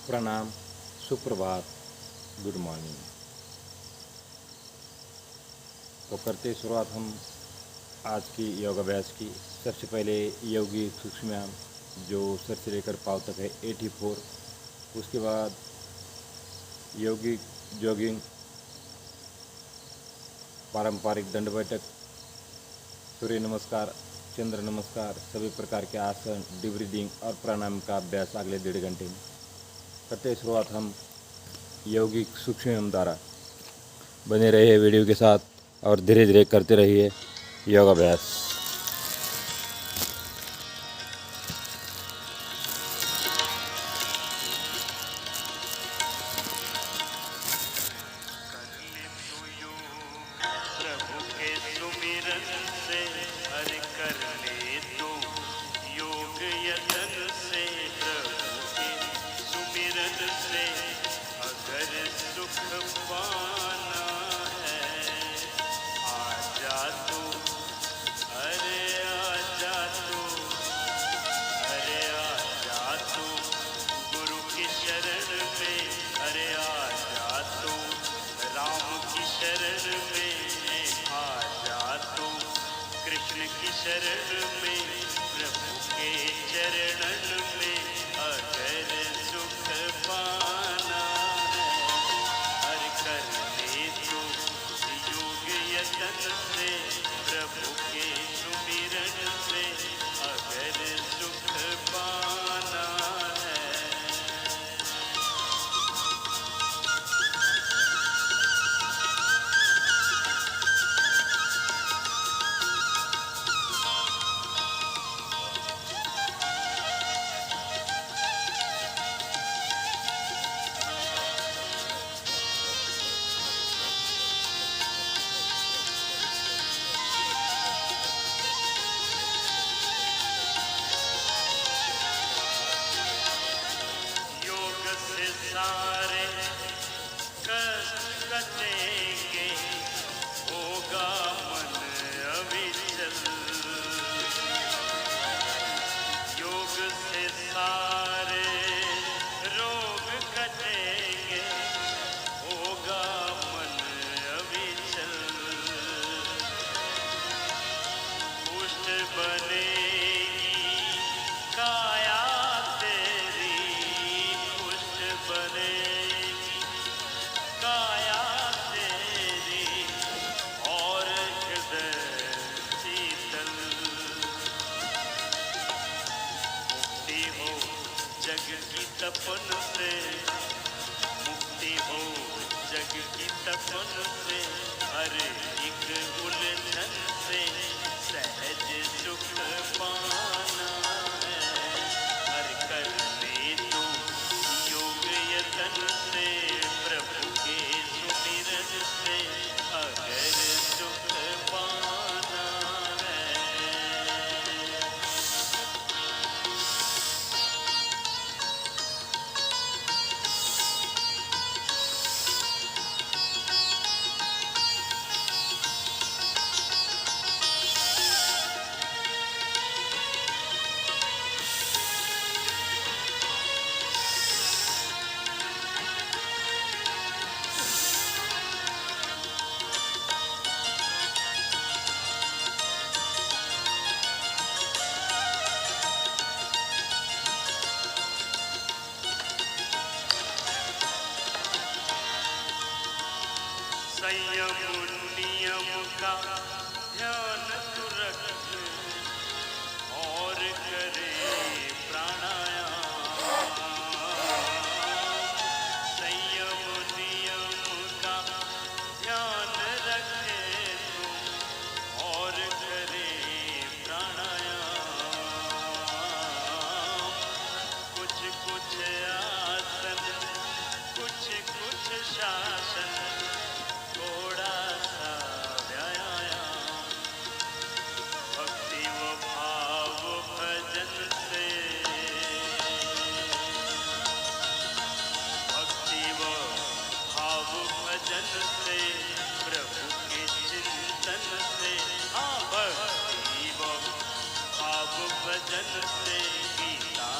प्रणाम, सुप्रभात, good morning. तो करते शुरुआत हम आज की योगाभ्यास की। सबसे पहले योगी सूक्ष्म जो सर से लेकर पाँव तक है 84। उसके बाद योगिक जॉगिंग, पारंपरिक दंड बैठक, सूर्य नमस्कार, चंद्र नमस्कार, सभी प्रकार के आसन, डीप ब्रीदिंग और प्राणायाम का अभ्यास अगले 1.5 घंटे में। करते शुरुआत हम यौगिक सूक्ष्म द्वारा। बने रहिए वीडियो के साथ और धीरे धीरे करते रहिए योगाभ्यास। प्रभु के सुमिरन से हरि कर ले तो योग यतन से प्रभु के सुमिरन से अगर सुख पाना है आजा तू अरे आजा तू अरे आजा तू गुरु की शरण में अरे आजा तू राम की शरण में आजा तू कृष्ण की शरण में प्रभु के चरणन में अगर सुख पाना है हर कर ले तू योग यतन से प्रभु के सुमिरन से अगर सुख पाना है। योग से सारे कष्ट कटेंगे होगा मन अविचल योग से सारे रोग कटेंगे होगा मन अविचल पुष्ट बनेगी काया तेरी पुष्ट बनेगी काया तेरी और हृदय शीतल मुक्ति हो जग की तपन से मुक्ति हो जग की तपन से हर एक उलझन से सहज सुख पाना है हर कर ले तू योग यतन से प्रभु के सुमिरन से अगर सुख पाना है। संयम नियम का ध्यान तू रख और करे प्राणायाम संयम नियम का ध्यान रखे तू और करे प्राणायाम कुछ कुछ आसन कुछ कुछ शासन थोड़ा सा व्यायाम भक्ति व भाव भजन से भक्ति व भाव भजन से प्रभु के चिंतन से हाँ भक्ति व भाव भजन से गीता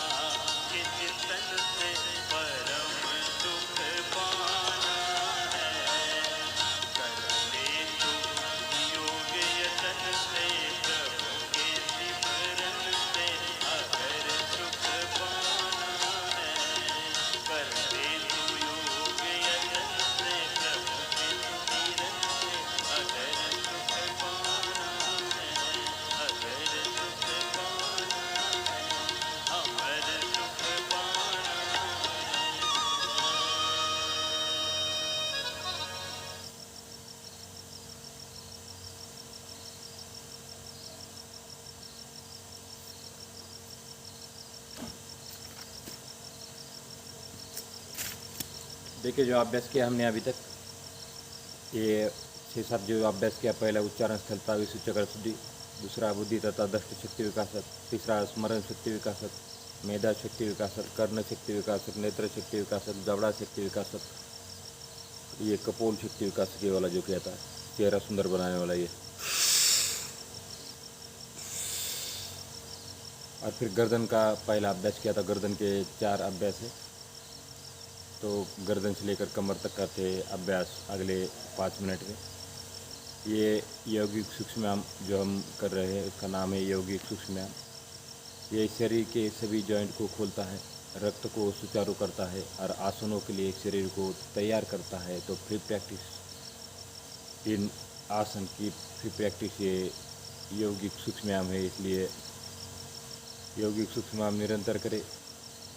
के चिंतन से परम देखिए, जो अभ्यास किया हमने अभी तक, ये 6-7 जो अभ्यास किया, पहला उच्चारण स्थल प्रावी सूचक शुद्धि, दूसरा बुद्धि तथा दृष्टि शक्ति विकासक, तीसरा स्मरण शक्ति विकासक, मेधा शक्ति विकासक, कर्ण शक्ति विकासक, नेत्र शक्ति विकासक, जबड़ा शक्ति विकासक, ये कपोल शक्ति विकासक, ये वाला जो किया था, चेहरा सुंदर बनाने वाला ये। और फिर गर्दन का पहला अभ्यास किया था। गर्दन के 4 अभ्यास है, तो गर्दन से लेकर कमर तक का थे अभ्यास अगले 5 मिनट में। ये यौगिक सूक्ष्मायाम जो हम कर रहे हैं, इसका नाम है यौगिक सूक्ष्मायाम। ये शरीर के सभी जॉइंट को खोलता है, रक्त को सुचारू करता है और आसनों के लिए शरीर को तैयार करता है। तो फ्री प्रैक्टिस, इन आसन की फ्री प्रैक्टिस ये यौगिक सूक्ष्मायाम है, इसलिए यौगिक सूक्ष्मायाम निरंतर करें।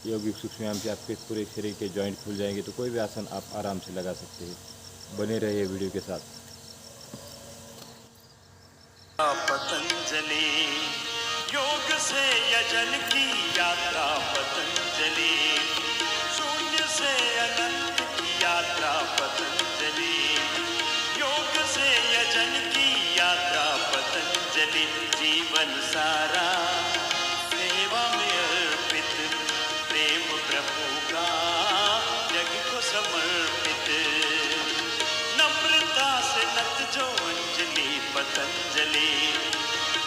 यौगिक सूक्ष्मायाम से आपके पूरे शरीर के जॉइंट खुल जाएंगे, तो कोई भी आसन आप आराम से लगा सकते हैं। बने रहिए वीडियो के साथ। पतंजलि योग से यजन की यात्रा, पतंजलि शून्य से अनंत की यात्रा, पतंजलि योग से यजन की यात्रा, पतंजलि जीवन सारा सेवा में अर्पित, प्रेम प्रभु का जग को समर्पित, नम्रता से नत जो अंजलि, पतंजलि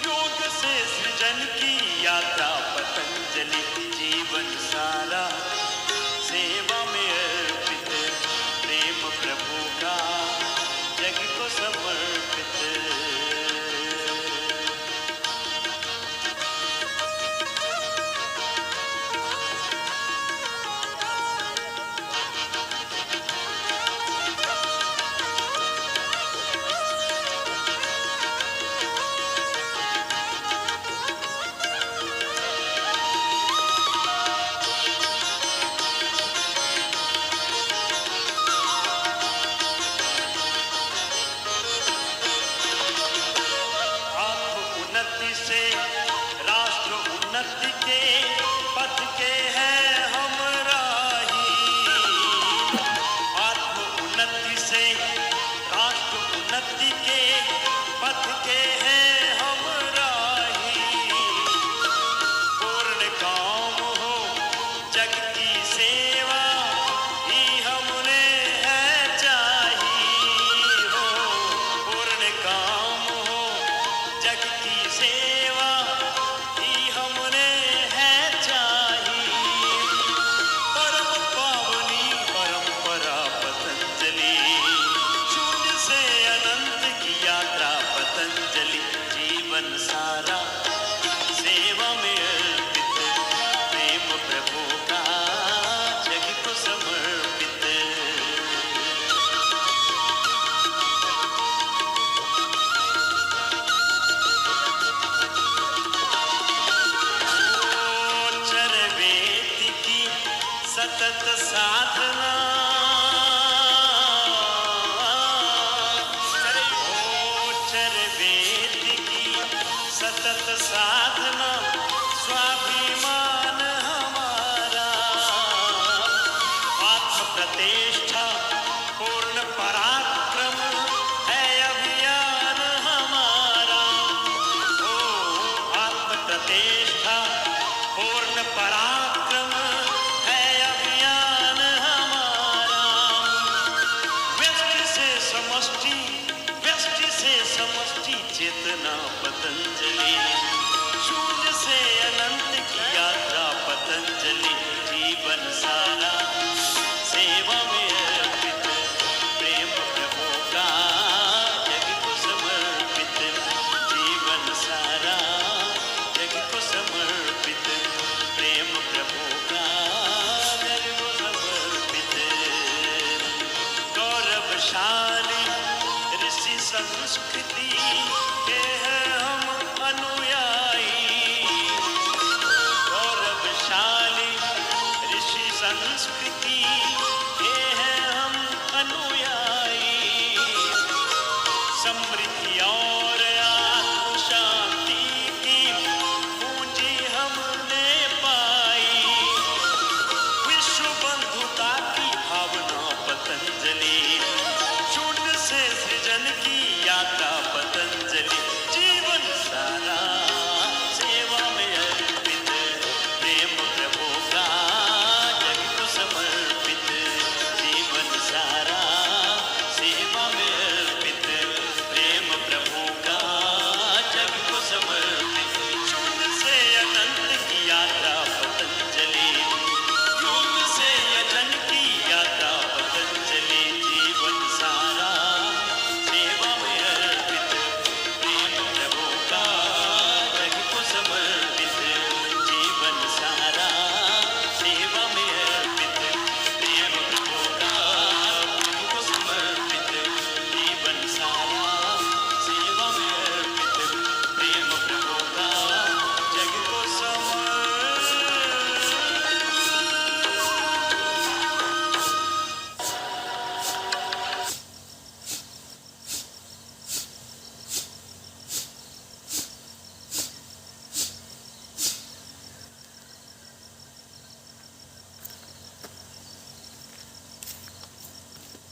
योग से सृजन की यात्रा, पतंजलि जीवन सारा सेवा में अर्पित, प्रेम प्रभु का जग को समर्पित।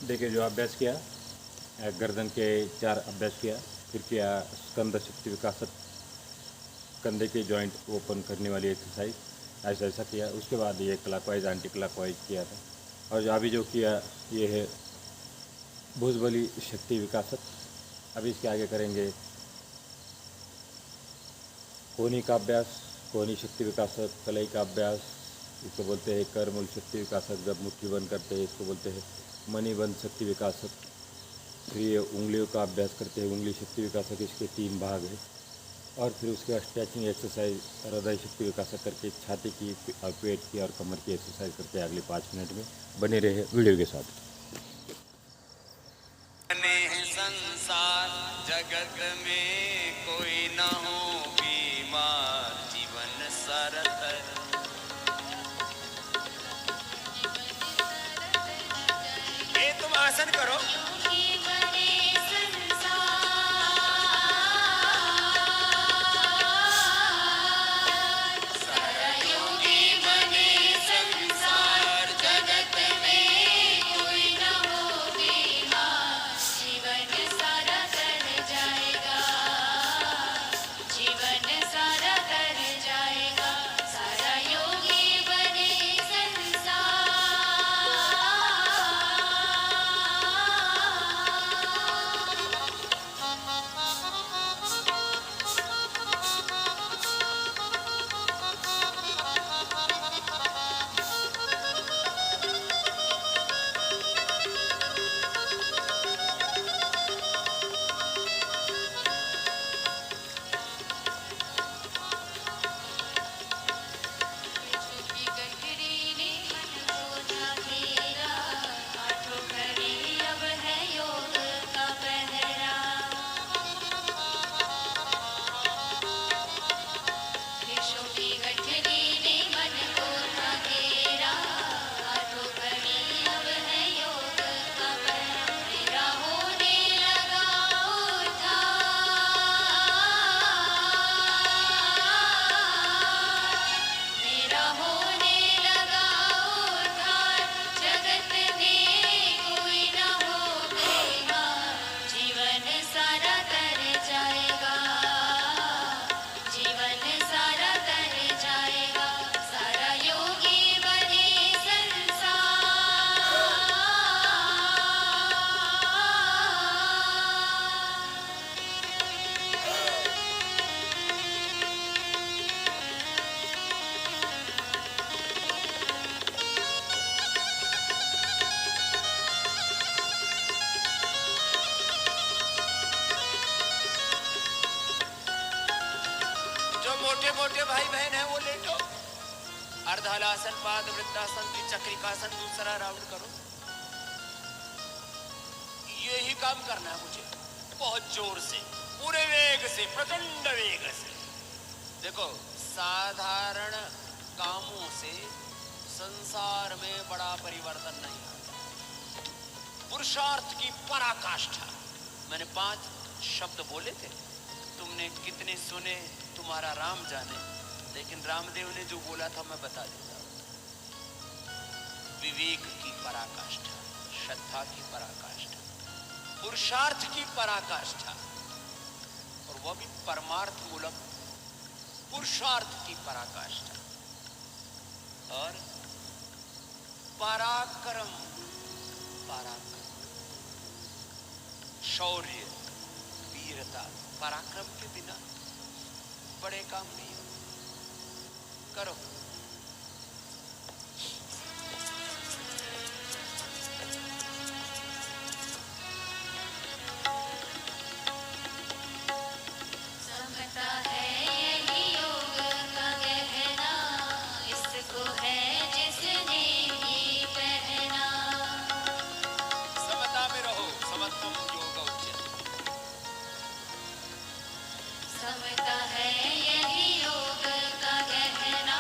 देखिए जो अभ्यास किया, गर्दन के 4 अभ्यास किया, फिर किया स्कंद शक्ति विकासक, कंधे के जॉइंट ओपन करने वाली एक्सरसाइज, ऐसा ऐसा किया। उसके बाद ये क्लॉकवाइज एंटी क्लॉकवाइज किया था। और अभी जो किया ये है भुजबली शक्ति विकासक। अभी इसके आगे करेंगे कोहनी का अभ्यास, कोहनी शक्ति विकासक, कलाई का अभ्यास, इसको बोलते हैं करमूल शक्ति विकासक, जब मुट्ठी बंद करते हैं इसको बोलते हैं मणिबंध शक्ति विकासक। फिर ये उंगलियों का अभ्यास करते हैं, उंगली शक्ति विकासक, इसके 3 भाग हैं। और फिर उसके बाद स्ट्रेचिंग एक्सरसाइज, हृदय शक्ति विकासक करके छाती की और पेट की और कमर की एक्सरसाइज करते हैं अगले 5 मिनट में। बने रहे वीडियो के साथ। संसार जगत में कोई न हो बीमार, जीवन सरत ये तुम आसन करो। मोटे मोटे भाई बहन है वो लेटो। अर्धहलासन, पाद वृत्तासन, द्विचक्रिकासन दूसरा राउंड करो। यही काम करना है मुझे, बहुत जोर से, पूरे वेग से, प्रचंड वेग से। देखो साधारण कामों से संसार में बड़ा परिवर्तन नहीं आता। पुरुषार्थ की पराकाष्ठा। मैंने 5 शब्द बोले थे, तुमने कितने सुने तुम्हारा राम जाने, लेकिन रामदेव ने जो बोला था मैं बता देता हूं। विवेक की पराकाष्ठा, श्रद्धा की पराकाष्ठा, पुरुषार्थ की पराकाष्ठा, और वह भी परमार्थ मूलक पुरुषार्थ की पराकाष्ठा, और पराक्रम, पराक्रम, शौर्य, वीरता। पराक्रम के बिना बड़े काम नहीं हो। करो। समता है यही योग का गहना, इसको है जिसने ही पहना। समता में रहो, समत्वम योग उच्यते। समता है यही योग का गहना,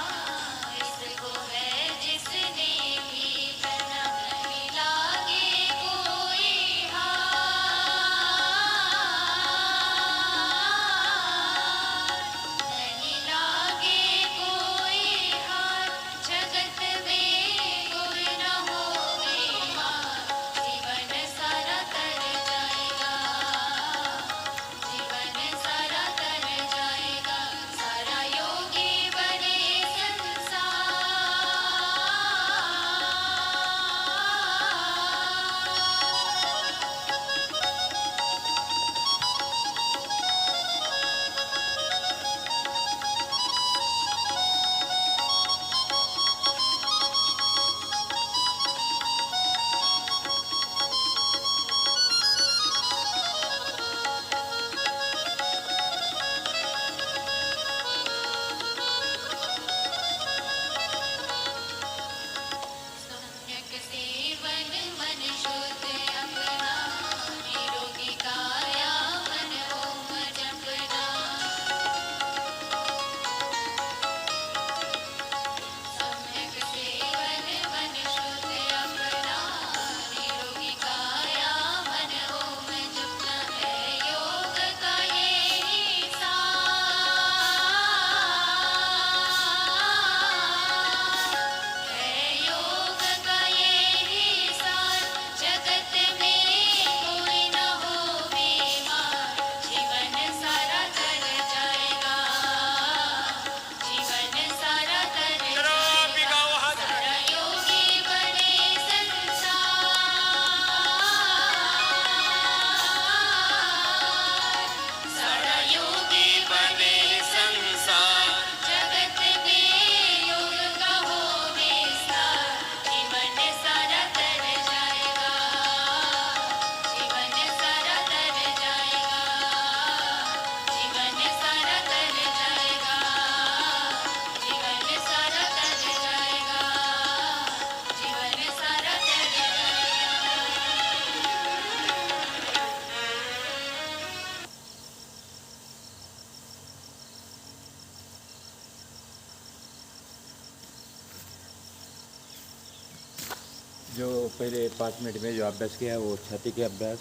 जो पहले 5 मिनट में जो अभ्यास किया है वो छाती के अभ्यास,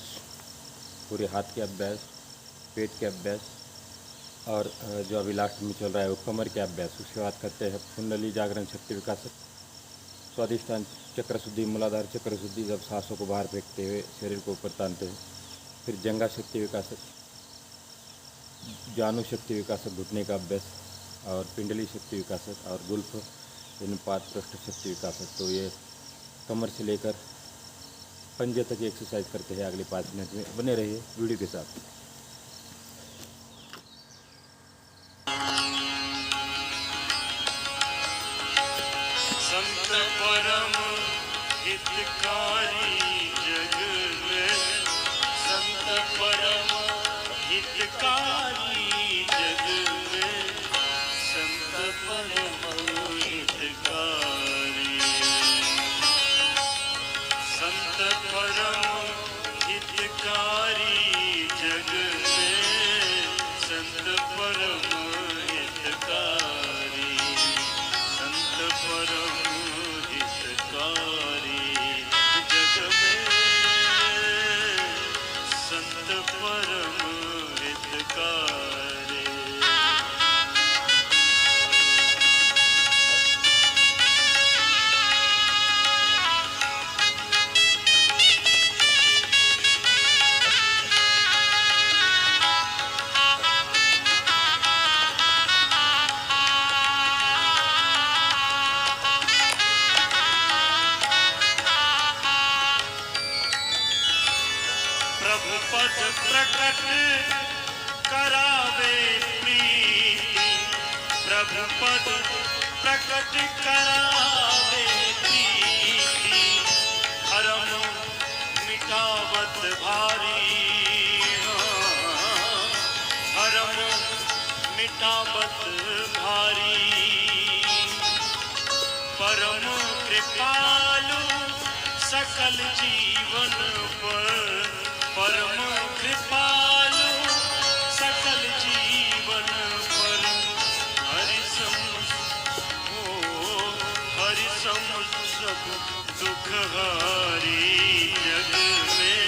पूरे हाथ के अभ्यास, पेट के अभ्यास और जो अभी लास्ट में चल रहा है वो कमर के अभ्यास। उसके बाद करते हैं कुंडली जागरण शक्ति विकासक, स्वादिष्ठान चक्र शुद्धि, मूलाधार चक्र शुद्धि, जब सांसों को बाहर फेंकते हुए शरीर को ऊपर तानते हैं। फिर जंगा शक्ति विकासक, जानु शक्ति विकासक घुटने का अभ्यास, और पिंडली शक्ति विकासक और गुल्फ अनुपात पृष्ठ शक्ति विकासक। तो ये कमर से लेकर पंजे तक एक्सरसाइज करते हैं अगले 5 मिनट में। बने रहिए वीडियो के साथ। संत परम हितकारी जग में, संत परम हितकारी जग में, संत परम हितकारी, संत परम हितकारी जग में, संत परम हितकारी, संत परम हितकारी जग में, संत परम हितकारी। प्रभु पद प्रकट करावे प्रीति, प्रभु पद प्रकट करावे प्रीति, धर्म मिटावत भारी, धर्म मिटावत भारी, परम कृपालु सकल जीवन पर, परम कृपालु सकल जीवन पर, हरि सम हरि सम सब दुख हारी जग में,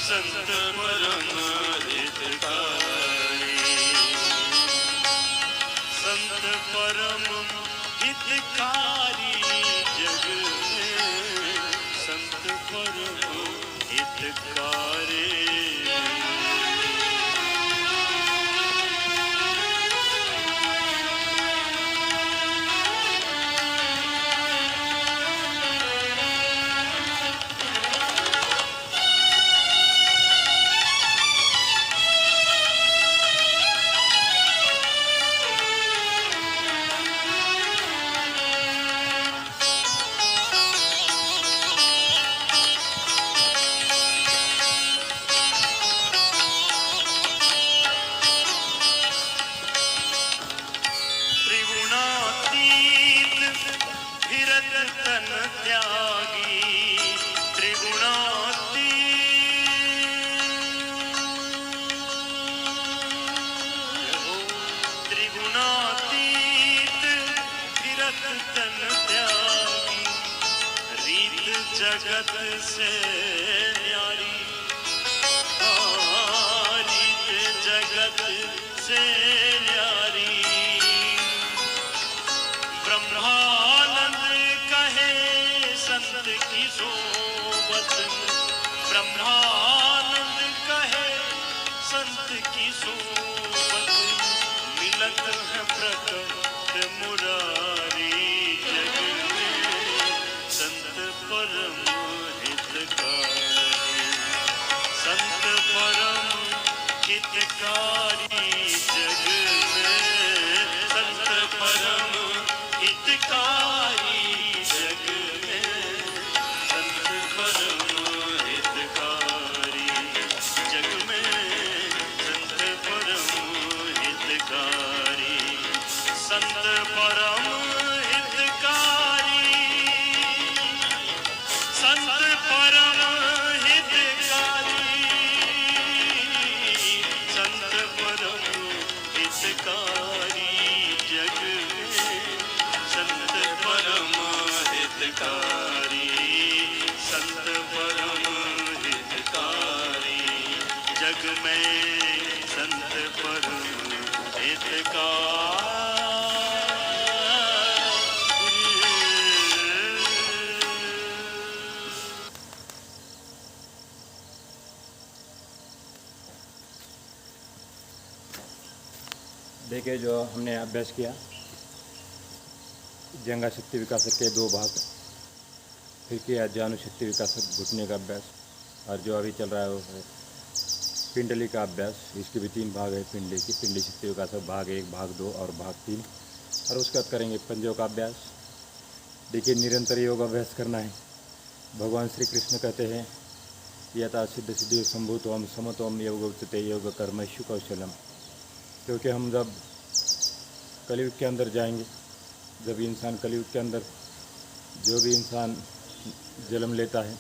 संत परम हितकारी, संत परम हितकारी जग में, संत परम हितकारी। त्रिगुणातीत फिरत तन त्यागी, त्रिगुणातीत फिरत तन त्यागी, रीत जगत से न्यारी, रीत जगत से न्यारी, ब्रह्मानंद कहे संत की सोबत, ब्रह्मानंद कहे संत की सोबत, मिलत है प्रकट मुरारी जग में, संत परम हितकारी, संत परम हितकारी जग में, संत परम हितकारी जग में, संत परम हितकारी। देखिए जो हमने अभ्यास किया जंगा शक्ति विकासक के 2 भाग, फिर किया जानु शक्ति विकासक घुटने का अभ्यास, और जो अभी चल रहा है वो है पिंडली का अभ्यास। इसके भी 3 भाग है पिंडली की, पिंडली शक्ति विकासक भाग 1, भाग 2 और भाग 3। और उसके बाद करेंगे पंजों का अभ्यास। देखिए निरंतर योग अभ्यास करना है। भगवान श्री कृष्ण कहते हैं यथा सिद्ध सिद्धि संभूतोम समतोम योग उच्यते योग कर्मशु कौशलम। क्योंकि हम जब कलयुग के अंदर जाएंगे, जब इंसान कलयुग के अंदर जो भी इंसान जन्म लेता है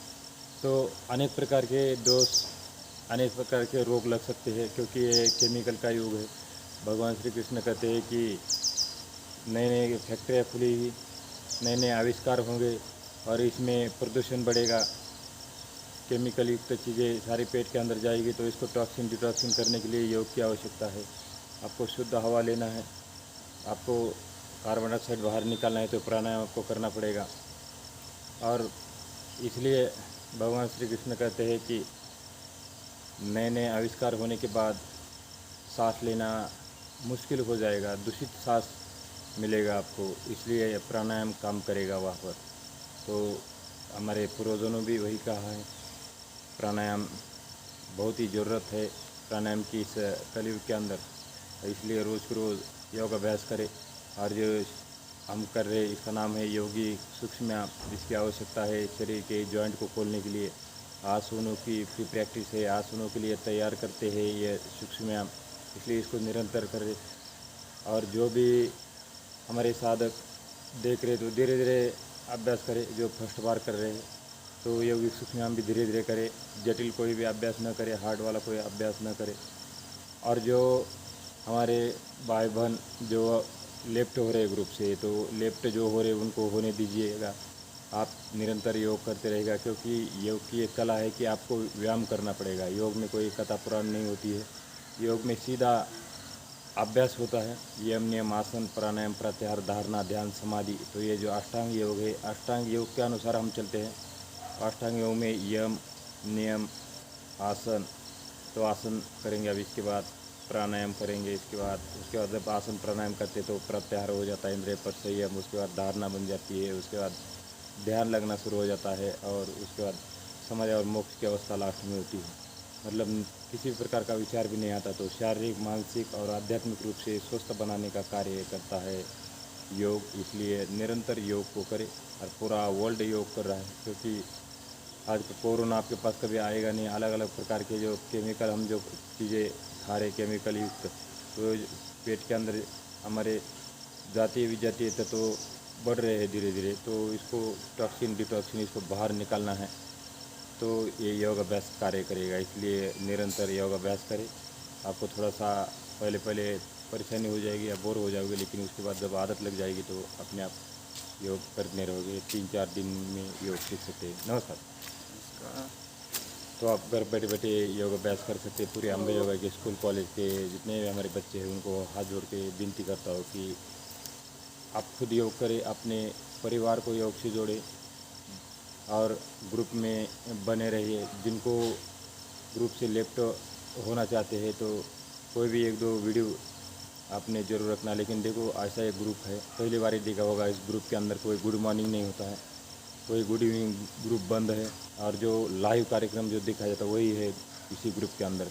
तो अनेक प्रकार के दोष, अनेक प्रकार के रोग लग सकते हैं, क्योंकि ये केमिकल का युग है। भगवान श्री कृष्ण कहते हैं कि नए नए फैक्ट्रियाँ खुलेगी, नए नए आविष्कार होंगे और इसमें प्रदूषण बढ़ेगा, केमिकल युक्त चीज़ें सारी पेट के अंदर जाएगी, तो इसको टॉक्सिन डिटॉक्सिन करने के लिए योग की आवश्यकता है। आपको शुद्ध हवा लेना है, आपको कार्बन डाइऑक्साइड बाहर निकालना है, तो प्राणायाम आपको करना पड़ेगा। और इसलिए भगवान श्री कृष्ण कहते हैं कि नए नए आविष्कार होने के बाद सांस लेना मुश्किल हो जाएगा, दूषित सांस मिलेगा आपको, इसलिए प्राणायाम काम करेगा वहाँ पर। तो हमारे पूर्वजों ने भी वही कहा है, प्राणायाम बहुत ही ज़रूरत है प्राणायाम की इस कलयुग के अंदर, इसलिए रोज़ को रोज़ योग अभ्यास करें। और जो हम कर रहे इसका नाम है योगी सूक्ष्म, जिसकी आवश्यकता है शरीर के जॉइंट को खोलने के लिए। आसनों की फ्री प्रैक्टिस है, आसनों के लिए तैयार करते हैं ये सूक्ष्म, इसलिए इसको निरंतर करें। और जो भी हमारे साधक देख रहे तो धीरे धीरे अभ्यास करें। जो फर्स्ट बार कर रहे हैं तो योगिक सूक्ष्म भी धीरे धीरे करें, जटिल कोई भी अभ्यास न करें, हार्ड वाला कोई अभ्यास न करें। और जो हमारे भाई बहन जो लेफ्ट हो रहे ग्रुप से, तो लेफ्ट जो हो रहे उनको होने दीजिएगा। आप निरंतर योग करते रहेगा, क्योंकि योग की एक कला है कि आपको व्यायाम करना पड़ेगा। योग में कोई कथा पुराण नहीं होती है, योग में सीधा अभ्यास होता है। यम नियम आसन प्राणायाम प्रत्याहार धारणा ध्यान समाधि। तो ये जो अष्टांग योग है, अष्टांग योग के अनुसार हम चलते हैं। अष्टांग योग में यम नियम आसन, तो आसन करेंगे, अब इसके बाद प्राणायाम करेंगे, उसके बाद जब आसन प्राणायाम करते तो प्रत्याहार हो जाता है इंद्रिय पर संयम, उसके बाद धारणा बन जाती है, उसके बाद ध्यान लगना शुरू हो जाता है, और उसके बाद समाधि और मोक्ष की अवस्था लास्ट में होती है। मतलब किसी भी प्रकार का विचार भी नहीं आता। तो शारीरिक मानसिक और आध्यात्मिक रूप से स्वस्थ बनाने का कार्य करता है योग, इसलिए निरंतर योग को करें। और पूरा वर्ल्ड योग कर रहा है, क्योंकि आज का कोरोना आपके पास कभी आएगा नहीं। अलग अलग प्रकार के जो केमिकल हम जो चीज़ें खा रहे केमिकल युक्त, तो पेट के अंदर हमारे जातीय विजातीय तत्व बढ़ रहे हैं धीरे धीरे, तो इसको टॉक्सिन डिटॉक्सिन इसको बाहर निकालना है, तो ये योग अभ्यास कार्य करेगा। इसलिए निरंतर योग अभ्यास करें। आपको थोड़ा सा पहले परेशानी हो जाएगी या बोर हो जाओगे, लेकिन उसके बाद जब आदत लग जाएगी तो अपने आप योग करने रहोगे। 3-4 दिन में योग सीख सकते हैं। नमस्कार। तो आप घर बैठे बैठे योग अभ्यास कर सकते हैं। पूरे अम्बे योगा के स्कूल कॉलेज के जितने भी हमारे बच्चे हैं उनको हाथ जोड़ के विनती करता हूँ कि आप खुद योग करें, अपने परिवार को योग से जोड़ें और ग्रुप में बने रहिए। जिनको ग्रुप से लेफ्ट होना चाहते हैं तो कोई भी 1-2 वीडियो आपने ज़रूर रखना। लेकिन देखो ऐसा एक ग्रुप है, पहली बार ही देखा होगा, इस ग्रुप के अंदर कोई गुड मॉर्निंग नहीं होता है, कोई गुड इवनिंग ग्रुप बंद है, और जो लाइव कार्यक्रम जो दिखाया जाता है वही है इसी ग्रुप के अंदर।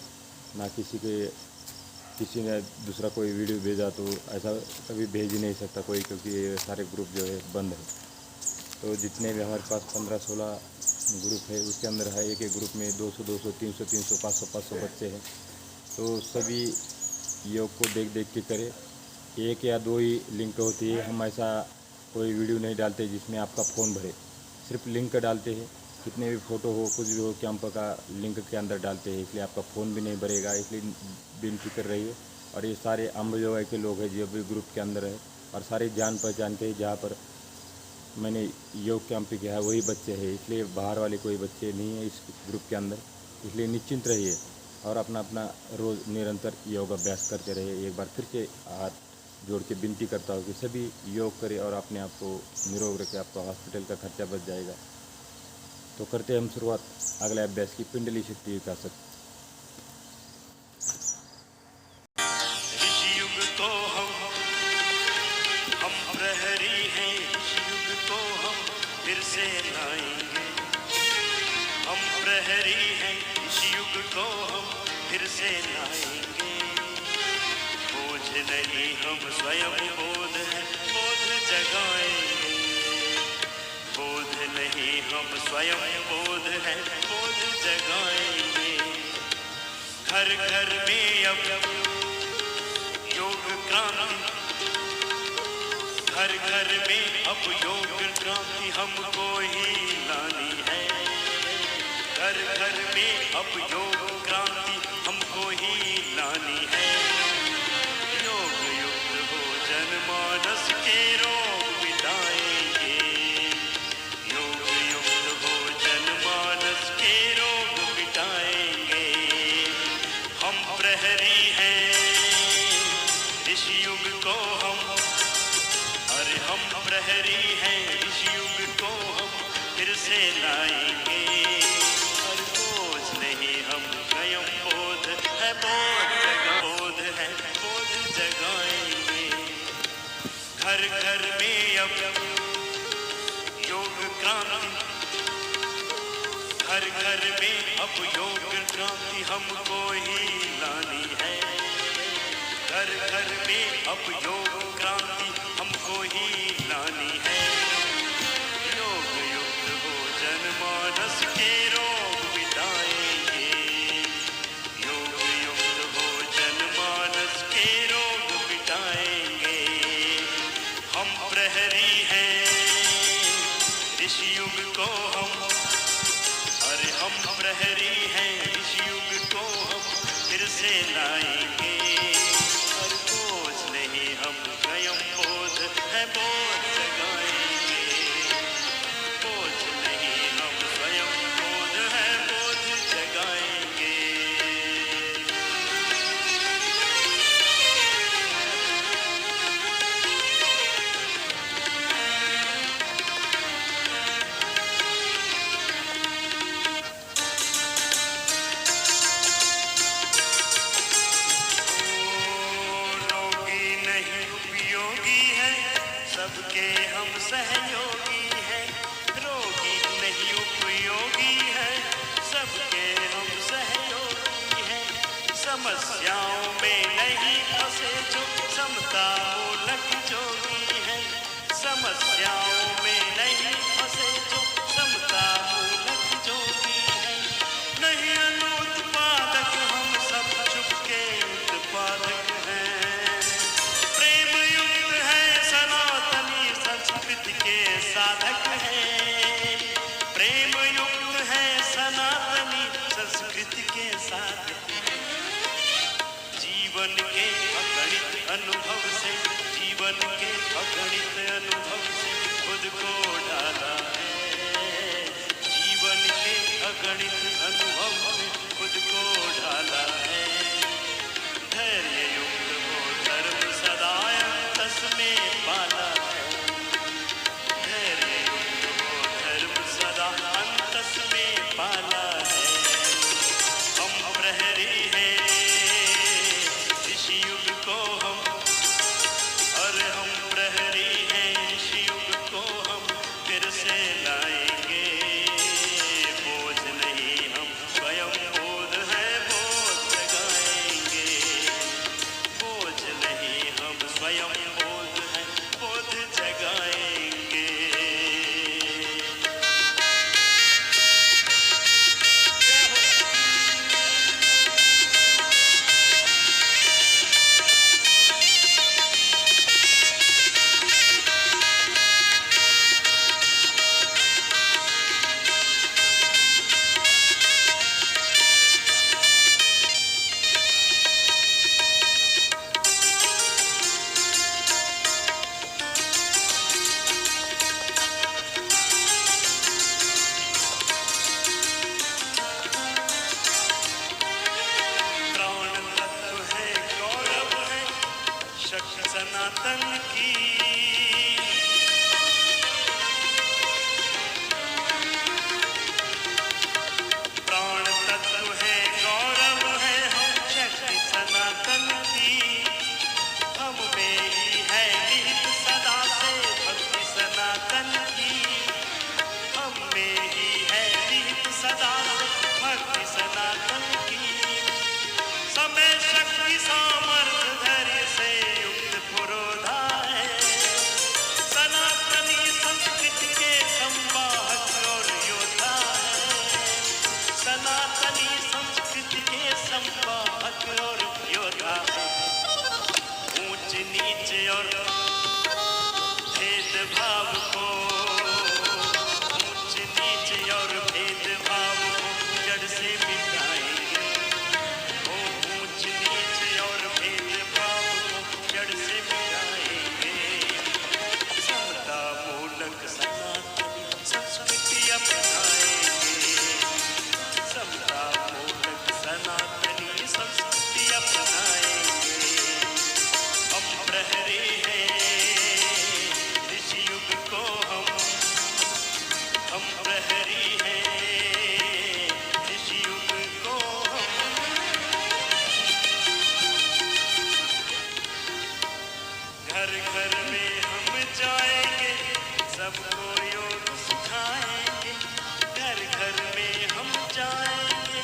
ना किसी ने दूसरा कोई वीडियो भेजा तो ऐसा कभी भेज ही नहीं सकता कोई, क्योंकि ये सारे ग्रुप जो है बंद है। तो जितने भी हमारे पास 15-16 ग्रुप है उसके अंदर है, एक एक ग्रुप में 200-200 300-300 500-500 बच्चे हैं। तो सभी योग को देख देख के करें। 1 या 2 ही लिंक होती है, हम ऐसा कोई वीडियो नहीं डालते जिसमें आपका फ़ोन भरे, सिर्फ लिंक डालते हैं। कितने भी फ़ोटो हो कुछ भी हो कैंप का लिंक के अंदर डालते हैं, इसलिए आपका फ़ोन भी नहीं भरेगा। इसलिए बेफिक्र रहिए। और ये सारे अम्ब योगा के लोग हैं जो भी ग्रुप के अंदर है, और सारे जान पहचान के जहाँ पर मैंने योग कैंप किया है वही बच्चे हैं, इसलिए बाहर वाले कोई बच्चे नहीं हैं इस ग्रुप के अंदर। इसलिए निश्चिंत रहिए और अपना अपना रोज़ निरंतर योग अभ्यास करते रहिए। एक बार फिर से हाथ जोड़ के विनती करता हूँ कि सभी योग करें और अपने आप को निरोग रखें, आपका हॉस्पिटल का खर्चा बच जाएगा। तो करते हैं हम शुरुआत अगले अभ्यास की, पिंडली शक्ति विकासक। ऋषि युग तो फिर से लाएंगे। हम प्रहरी हैं, इस युग को हम फिर से लाएंगे। बोझ नहीं हम स्वयं बोध है, बोध जगाएंगे। बोध नहीं हम स्वयं बोध है, बोध जगाएंगे। घर घर में अब योग क्रांति, घर घर में अब योग क्रांति हमको ही लानी है। घर घर में अब योग क्रांति हमको ही लानी है। योग युक्त हो जनमानस के रोग मिटाएंगे। योग युक्त हो जनमानस के रोग मिटाएंगे। हम प्रहरी हैं, इस युग को हम, अरे हम प्रहरी हैं, इस युग को हम फिर से लाएंगे। और बोझ नहीं हम स्वयं बोध है, बोध है, बोध जगाएंगे। घर घर में अब योग क्रांति, घर घर में अब योग क्रांति हमको ही लानी है। घर घर में अब योग क्रांति हमको ही लानी है। योग युक्त हो जनमानस के रोग मिटाएंगे। योग युक्त हो जनमानस के रोग मिटाएंगे। हम प्रहरी हैं, इस युग को हम, अरे हम प्रहरी हैं, इस युग को हम फिर से लाएंगे। और बोझ नहीं हम स्वयं बोध है, बोध जगाएंगे। बोझ नहीं हम स्वयं बोध है, बोध जगाएंगे। रोगी नहीं उपयोगी है, सबके हम सहयोगी हैं। रोगी नहीं उपयोगी है, सबके हम सहयोगी हैं। समस्याओं में नहीं फंसे जो समता मूलक जोगी है। समस्याओं में नहीं फंसे जो समता मूलक जोगी है। नहीं अनुत्पादक हम सब चुपके उत्पादक हैं। प्रेम युक्त है सनातनी संस्कृति के साधक हैं। प्रेम युक्त है सनातनी संस्कृति के साधक हैं। जीवन के अगणित अनुभव से, जीवन के अगणित अनुभव से खुद को ढाला है। जीवन के अगणित अनुभव से खुद को ढाला है। धैर्य युक्त हो धर्म सदा अंतस में पाला है। धैर्य युक्त हो धर्म सदा अंतस में पाला है। हम प्रहरी हैं, इस युग को हम, अरे हम प्रहरी हैं, इस युग को हम फिर से लाएंगे। बोझ नहीं हम स्वयं और भेदभाव को, ऊंच नीच और भेदभाव को जड़ से मिटाएंगे। ओ ऊंच नीच और भेदभाव को जड़ से मिटाएंगे। समता मूलक सनातनी संस्कृति अपनाएंगे। समता मूलक सनातनी संस्कृति अपनाएंगे। हम प्रहरी हैं ऋषि युग को, हम प्रहरी हैं ऋषि युग को घर घर में हम जाएंगे, सबको योग सिखाएंगे। घर घर में हम जाएंगे,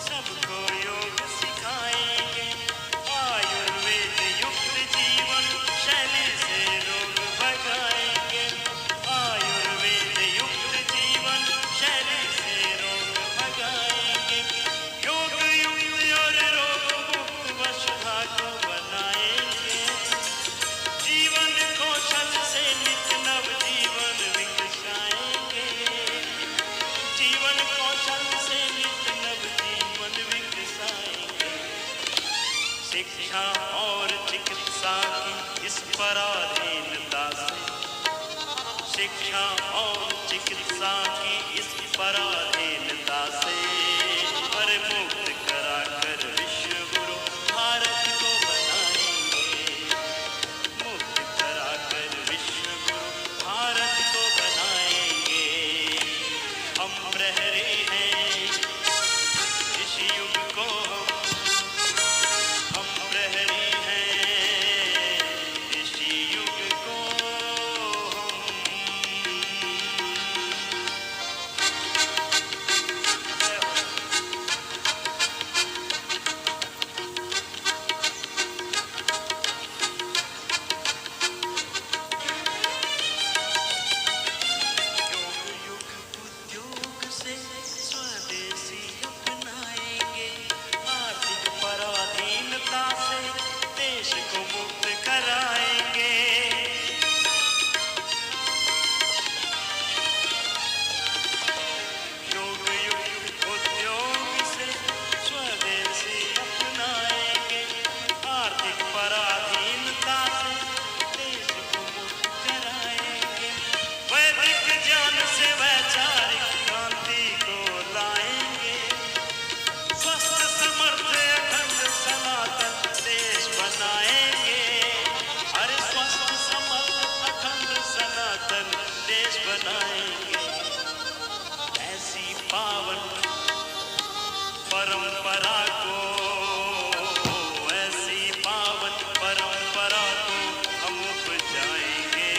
सबको योग सिखाएंगे। आयुर्वेद युक्त जीवन शैली से रोग भगाएंगे। आयुर्वेद युक्त जीवन शैली से रोग भगाएंगे। योग युक्त और रोग मुक्त वसुधा को बनाएंगे। जीवन कौशल से नित नव जीवन विकसाएंगे। जीवन कौशल से नित नव जीवन विकसाएंगे। शिक्षा और चिकित्सा की इस पराधीनता से, शिक्षा और चिकित्सा की इस पराधीनता से पर मुक्त कराकर विश्व गुरु भारत को बनाएंगे। मुक्त कराकर विश्व गुरु भारत को बनाएंगे। हम प्रहरी हैं ऋषि युग को, हम प्रहरी हैं ऋषि युग को। योग युग उद्योग से स्वदेशी अपनाएंगे। आर्थिक पराधीनता से देश को मुक्त कराएंगे। योग युग उद्योग से स्वदेशी अपनाएंगे। आर्थिक पराधीनता से देश को मुक्त कराएंगे। वैदिक ज्ञान से वैचारिक क्रांति को लाएंगे। स्वस्थ समर्थ अखंड सनातन देश बनाएंगे। अरे स्वस्थ समर्थ अखंड सनातन देश बनाएंगे। ऐसी पावन परंपरा को, ऐसी पावन परंपरा को हम उपजाएंगे।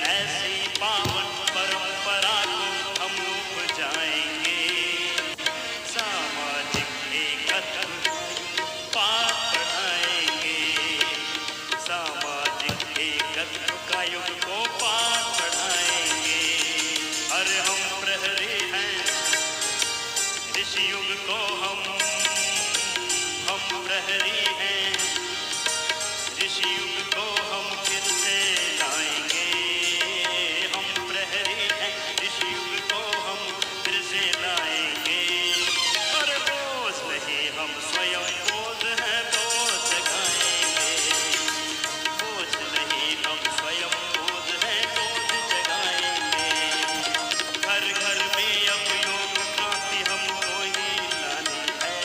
ऐसी पावन परंपरा को हम उपजाएंगे। सामाजिक एकत्व पाठ पढ़ाएंगे। सामाजिक एकत्व का युग को पाठ पढ़ाएंगे। अरे हम प्रहरी हैं ऋषि युग को, हम प्रहरी हैं ऋषि युग को हम फिर से लाएंगे। हम प्रहरी हैं ऋषि युग को हम फिर से लाएंगे। और बोझ नहीं हम स्वयं बोझ हैं, बोझ जगाएंगे। बोझ नहीं हम स्वयं बोझ हैं, बोझ जगाएंगे। घर घर में अब योग क्रांति हमको ही लानी है।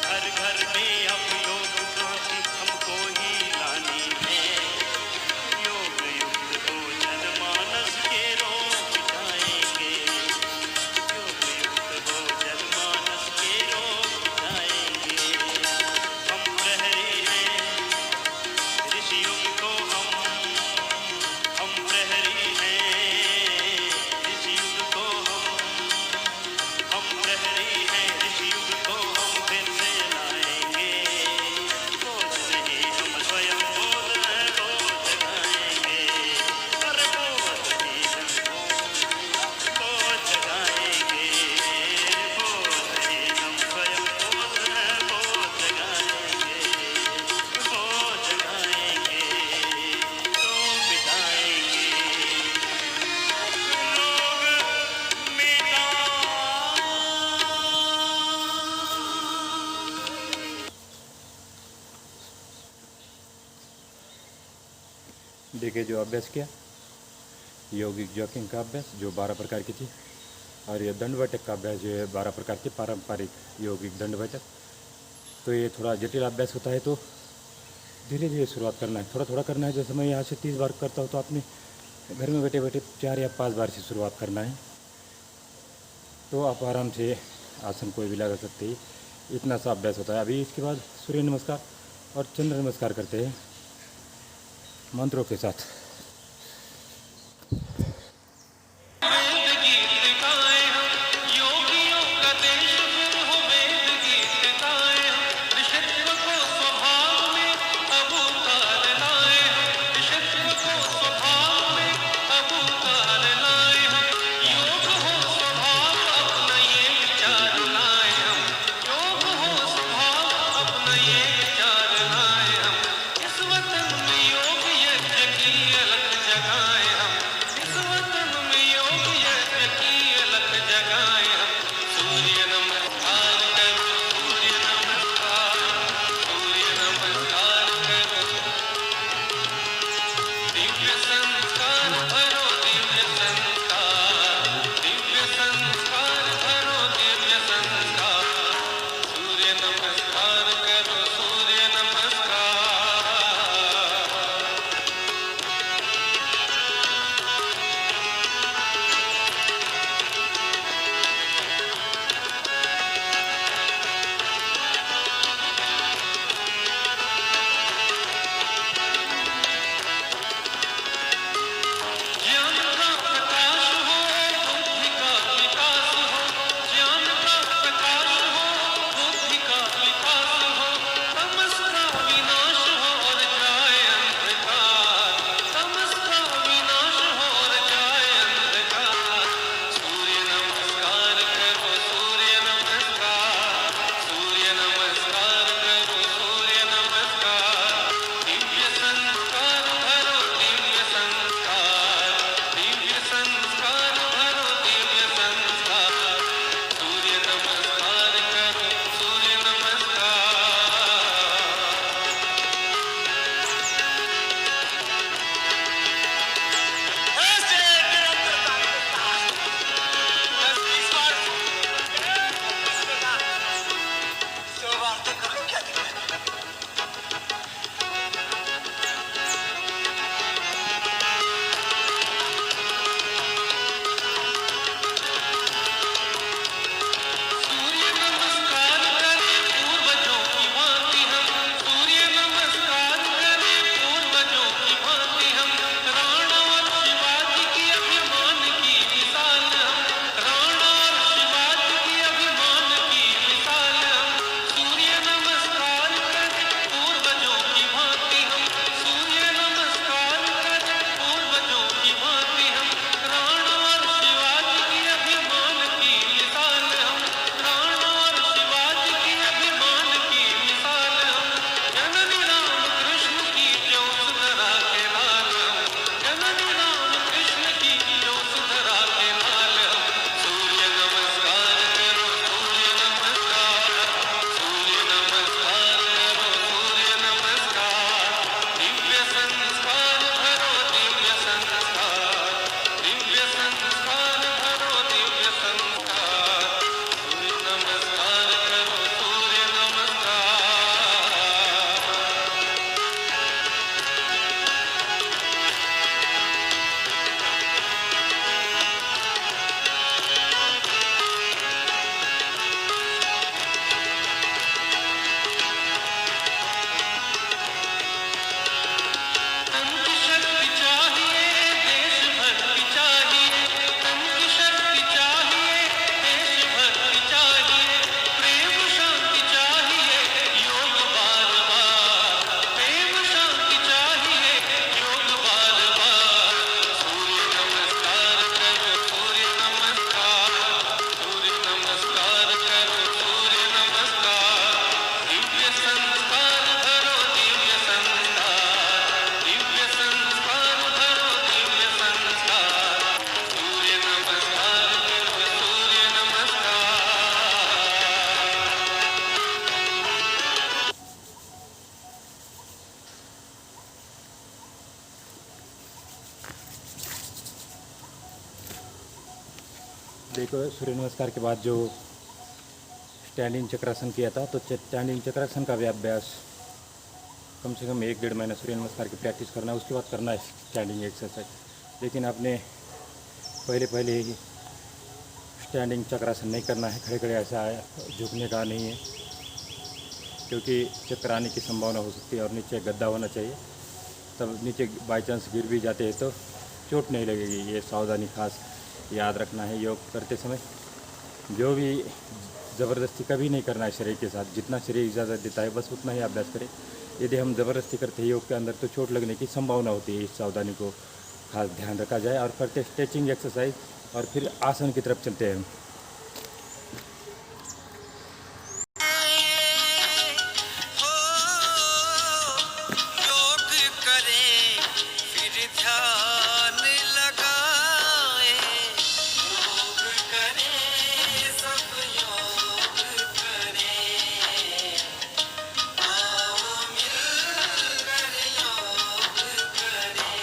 घर घर में अब आगे जो अभ्यास किया, यौगिक जॉकिंग का अभ्यास जो 12 प्रकार की थी, और ये दंड बैठक का अभ्यास जो है 12 प्रकार की पारंपरिक यौगिक दंड बैठक। तो ये थोड़ा जटिल अभ्यास होता है, तो धीरे धीरे शुरुआत करना है, थोड़ा थोड़ा करना है। जैसे मैं यहाँ से 30 बार करता हूँ, तो आपने घर में बैठे बैठे 4 या 5 बार से शुरुआत करना है, तो आप आराम से आसन कोई भी लगा सकते हैं। इतना सा अभ्यास होता है। अभी इसके बाद सूर्य नमस्कार और चंद्र नमस्कार करते हैं मंत्रों के साथ। वेद गीत गाए हम, योगियों का देश फिर हो वेद गीत गाए हम, ऋषित्व को स्वभाव में अब उतार लाए हम, ऋषित्व को स्वभाव में अब उतार लाए हम, योग हो स्वभाव अपना ये विचार लाए हम, योग हो स्वभाव अपना ये विचार लाए हम, इस वतन में योग यज्ञ की देखो, सूर्य नमस्कार के बाद जो स्टैंडिंग चक्रासन किया था, तो स्टैंडिंग चक्रासन का भी अभ्यास कम से कम 1-1.5 महीना सूर्य नमस्कार की प्रैक्टिस करना है, उसके बाद करना है स्टैंडिंग एक्सरसाइज। लेकिन आपने पहले पहले ही स्टैंडिंग चक्रासन नहीं करना है, खड़े खड़े ऐसा झुकने का नहीं है, क्योंकि चक्कर आने की संभावना हो सकती है और नीचे गद्दा होना चाहिए, तब नीचे बाई चांस गिर भी जाते हैं तो चोट नहीं लगेगी। ये सावधानी खास याद रखना है योग करते समय। जो भी ज़बरदस्ती कभी नहीं करना है शरीर के साथ, जितना शरीर इजाज़त देता है बस उतना ही अभ्यास करें। यदि हम ज़बरदस्ती करते हैं योग के अंदर तो चोट लगने की संभावना होती है। इस सावधानी को खास ध्यान रखा जाए और करते स्ट्रेचिंग एक्सरसाइज और फिर आसन की तरफ चलते हैं। हो योग करें फिर ध्यान लगाएं, योग करें सब योग करें, आओ मिलकर योग करें।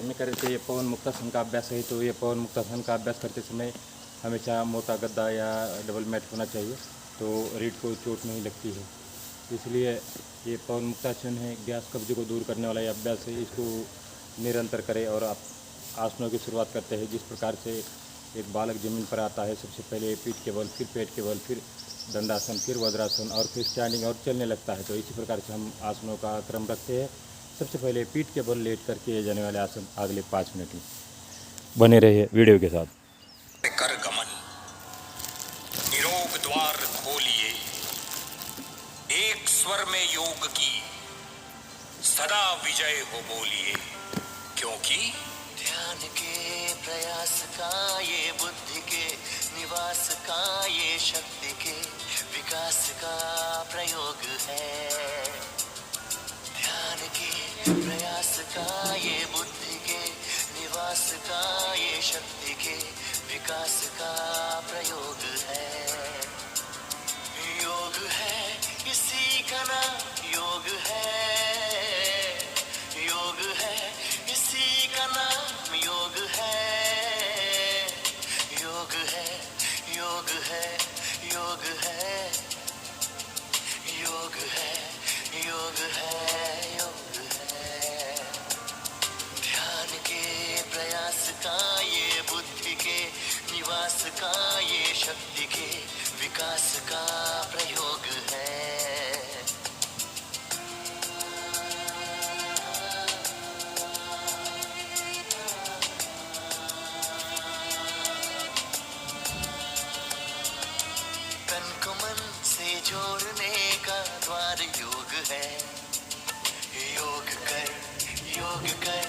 में कर रहे थे ये पवन मुक्तासन का अभ्यास है, तो ये पवन मुक्तासन का अभ्यास करते समय हमेशा मोटा गद्दा या डबल मैट होना चाहिए, तो रीढ़ को चोट नहीं लगती है। इसलिए ये पवन मुक्तासन है, गैस कब्जे को दूर करने वाला ये अभ्यास है। इसको निरंतर करें और आप आसनों की शुरुआत करते हैं। जिस प्रकार से एक बालक जमीन पर आता है, सबसे पहले पीठ के बल, फिर पेट के बल, फिर दंडासन, फिर वज्रासन और फिर स्टैंडिंग और चलने लगता है, तो इसी प्रकार से हम आसनों का क्रम रखते हैं। सबसे पहले पीठ के बल लेट कर किए जाने वाले आसन अगले 5 मिनट में। बने रहिए वीडियो के साथ। कर गमन निरोग द्वार खोलिए, एक स्वर में योग की सदा विजय हो बोलिए, क्योंकि ध्यान के प्रयास का ये बुद्धि के निवास का ये शक्ति के विकास का प्रयोग है। ध्यान के प्रयास का ये बुद्धि के निवास का ये शक्ति के विकास का प्रयोग है। योग है इसी का नाम योग है, योग है इसी का नाम योग है, योग है, योग है, योग है, योग है, योग है, योग है। ध्यान के प्रयास का ये बुद्धि के निवास का ये शक्ति के विकास का प्रयोग है। तन को मन से जोड़ने का द्वार योग है। योग कर, योग कर,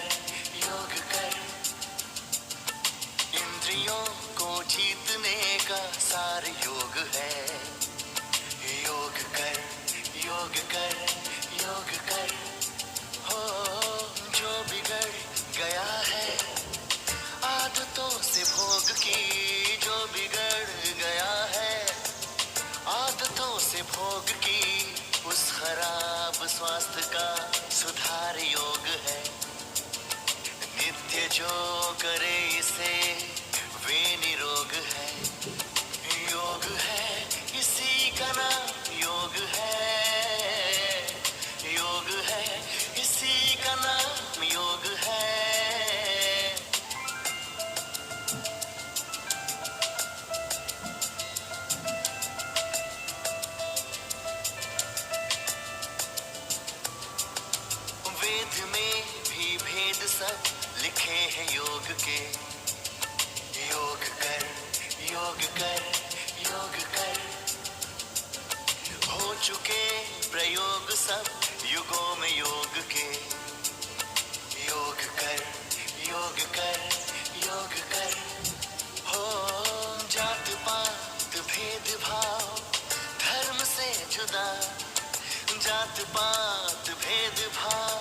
योग कर। इंद्रियों को जीतने का सार योग है। योग कर, योग कर, योग कर। हो जो बिगड़ गया है आदतों से भोग की, जो बिगड़ गया है आदतों से भोग की, उस खराब स्वास्थ्य का सुधार योग है। नित्य जो करे इसे वे निरोग है। योग है इसी का नाम योग है, योग है इसी का नाम योग है। वेद में भी भेद सब लिखे हैं योग के। योग कर, योग कर, योग कर। हो चुके प्रयोग सब युगों में योग के। योग कर, योग कर, योग कर। हो जात पात भेदभाव धर्म से जुदा, जात पात भेदभाव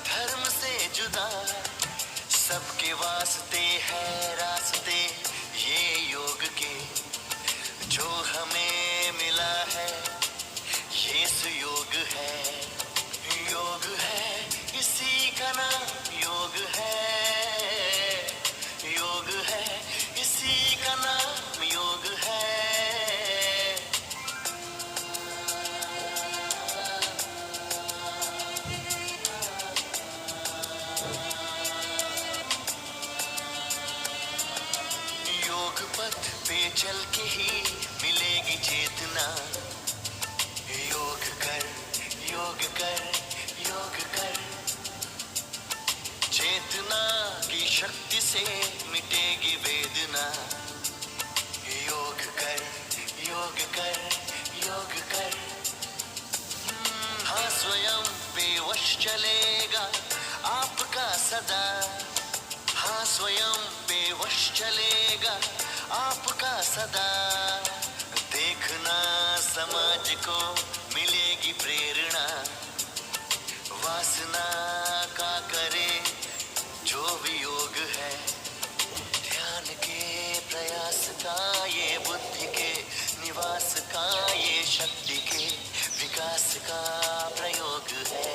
धर्म से जुदा, सबके वास्ते है रास्ते ये योग के। जो हमें मिला है ये सुयोग है। योग है इसी का नाम योग है, योग है इसी का नाम योग है। योग पथ पे चल के ही मिलेगी चेतना। योग कर, योग कर, योग कर। चेतना की शक्ति से मिटेगी वेदना। योग कर, योग कर, योग कर। हाँ स्वयं पे वश चलेगा आपका सदा। हाँ स्वयं पे वश चलेगा आपका सदा। देखना समाज को मिलेगी प्रेरणा। वासना का करे जो भी योग है। ध्यान के प्रयास का ये बुद्धि के निवास का ये शक्ति के विकास का प्रयोग है।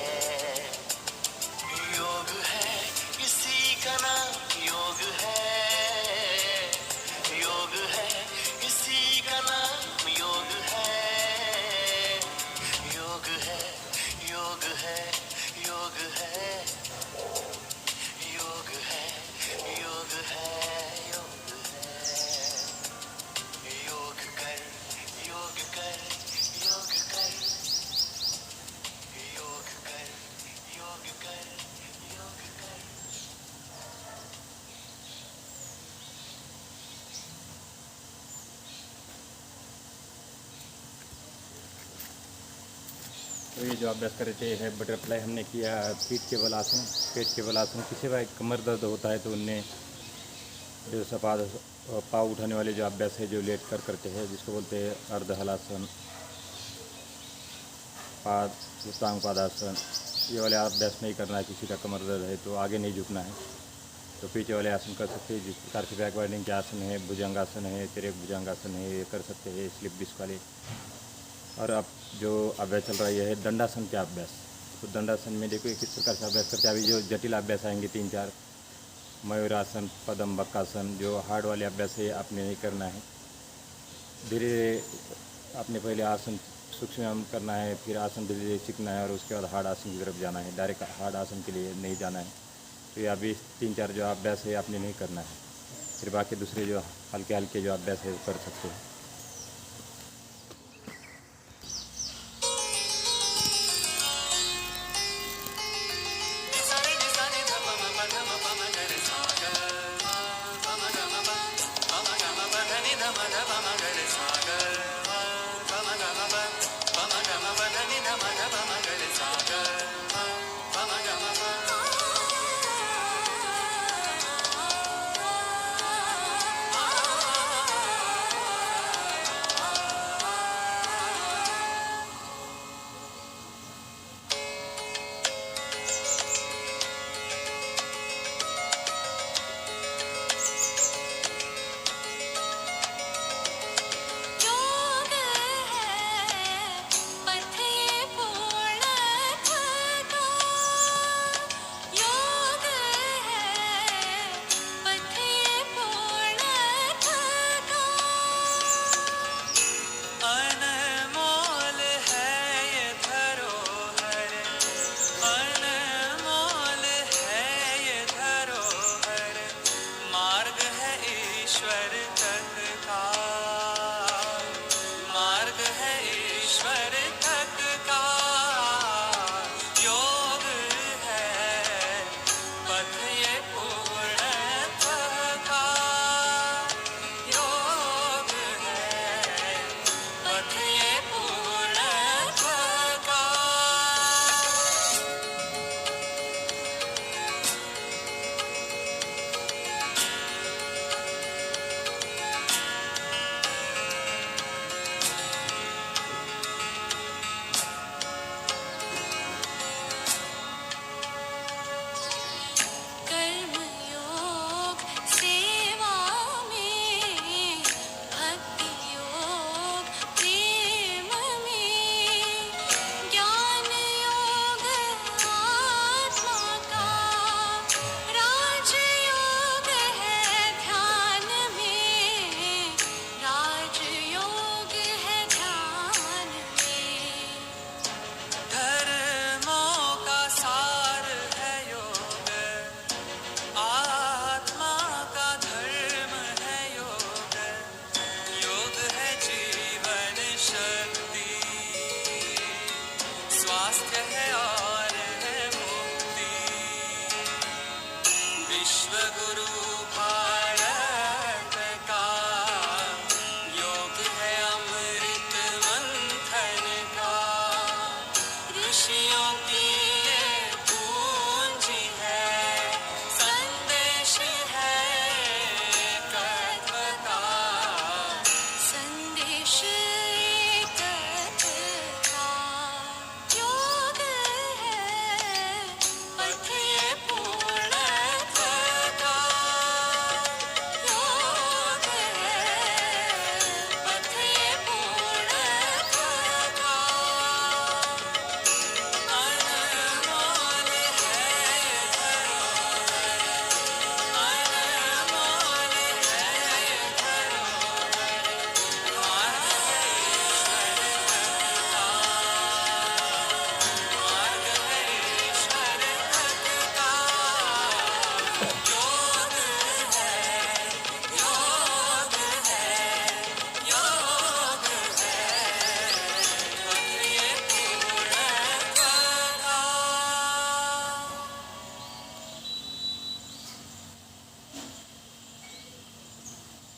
योग है इसी का तो ये जो अभ्यास कर रहे हैं बटरफ्लाई हमने किया, पीठ के बल आसन। पेट के बल आसन किसी का कमर दर्द होता है तो उनने जो सपाद पाँव उठाने वाले जो अभ्यास है जो लेट कर करते हैं, जिसको बोलते हैं अर्ध हलासन, पाद उत्तांग पादासन। ये वाले अभ्यास नहीं करना है। किसी का कमर दर्द है तो आगे नहीं झुकना है, तो पीछे वाले आसन कर सकते हैं। जिस प्रकार से बैक वाइडिंग के आसन है, भुजंगासन है, तिरक भुजंगासन है, ये कर सकते हैं, स्लिप डिस्क वाले। और अब जो अभ्यास चल रहा है ये है दंडासन का अभ्यास। तो दंडासन में देखो किस प्रकार से अभ्यास करते हैं। अभी जो जटिल अभ्यास आएंगे 3-4, मयूरासन, पद्म बक्कासन, जो हार्ड वाले अभ्यास है आपने नहीं करना है। धीरे धीरे आपने पहले आसन सूक्ष्म करना है, फिर आसन धीरे धीरे सीखना है और उसके बाद हार्ड आसन की तरफ जाना है। डायरेक्ट हार्ड आसन के लिए नहीं जाना है। तो ये अभी 3-4 जो अभ्यास है आपने नहीं करना है, फिर बाकी दूसरे जो हल्के हल्के जो अभ्यास है कर सकते हैं। योग है पथ ये पूर्ण थका, योग है पथ ये पूर्ण थका। अनमोल है ये धरोहर, अनमोल है ये धरोहर, मार्ग है ईश्वर तक का, मार्ग है ईश्वर तक का। योग है पथ ये पूर्ण का, योग है पथ ये पूर्ण का। कर्मयोग सेवा में, भक्ति योग प्रेम में, ज्ञान योग आत्मा का, राजयोग है ध्यान में, राजयोग है ध्यान में। धर्मों का सार है योग, आत्मा का धर्म है योग, योग है जीवन शक्ति, स्वास्थ्य है और है मुक्ति। विश्व गुरु भारत का योग है अमृत मंथन का, ऋषियों की ये पूंजी है, संदेश है तत्व का। संदेश एक का, योग है पथ ये पूर्ण का, योग है पथ ये पूर्ण का। अनमोल है ये धरोहर, अनमोल है ये धरोहर, मार्ग है ईश्वर तक का, मार्ग है ईश्वर तक का। योग है, योग है, योग है पथ ये पूर्ण का।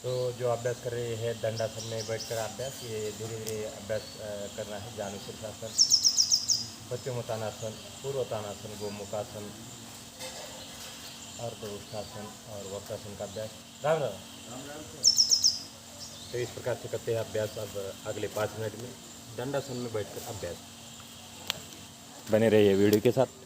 तो जो अभ्यास कर रहे हैं दंडासन में बैठकर अभ्यास, ये धीरे धीरे अभ्यास करना है। जानु शीर्षासन, पश्चिमोत्तानासन, पूर्वोत्तानासन, गोमुखासन, अर्धउष्टासन और वक्रासन का अभ्यास। राम राम। तो इस प्रकार से करते हैं अभ्यास। अब अगले 5 मिनट में दंडासन में बैठकर अभ्यास। बने रहिए वीडियो के साथ।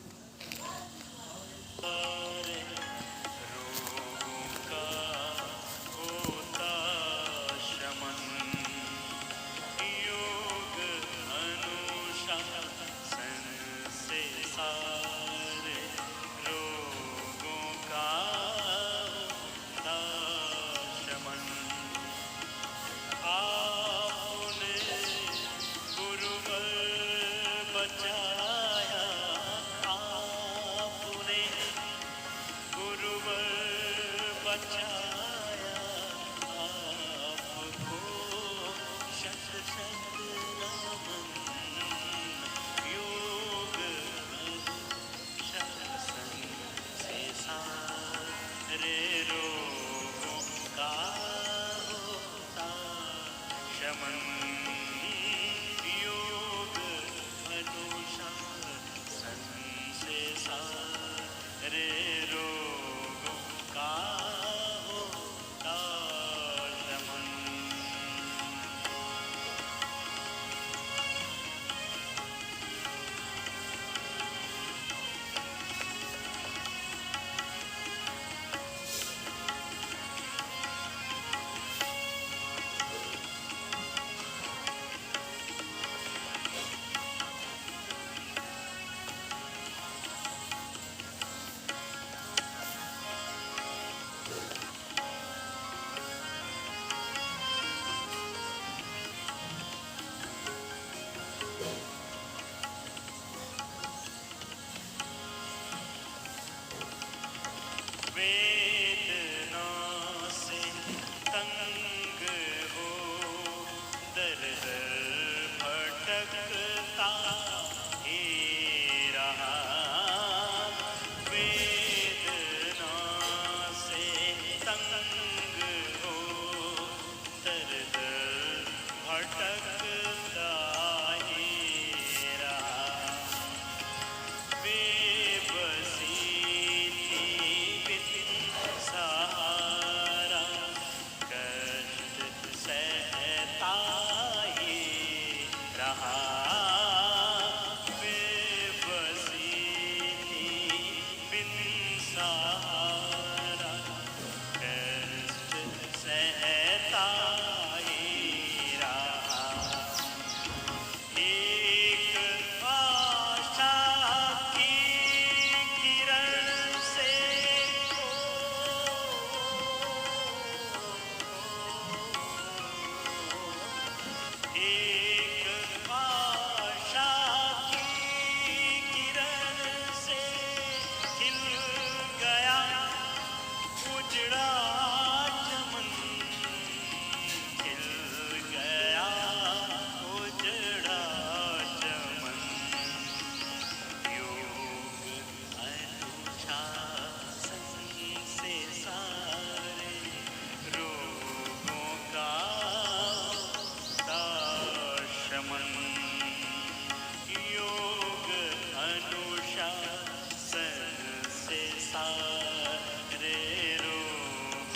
वेदना से तंग हो दर दर भटकता ही रहा। वेदना से तंग हो दर दर भटकता ही रहा। बेबसी सहारा कष्ट सहता ही रहा। बेबसी बिन सहारा कष्ट सहता ही रहा। एक आशा की किरण से एक आशा की किरण से खिल गया उजड़ा चमन। खिल गया उजड़ा चमन। योग अनुशासन से सारे रोगों का शमन। योग अनुशासन से सारे रोगों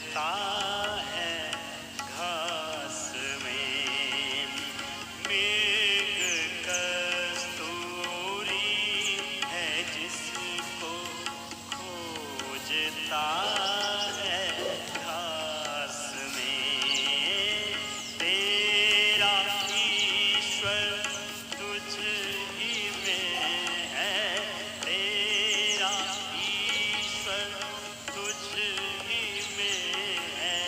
खोजता है घास में मेघ कस्तूरी है जिसको खोजता है घास में तेरा ईश्वर तुझ ही में है तेरा ईश्वर तुझ ही में है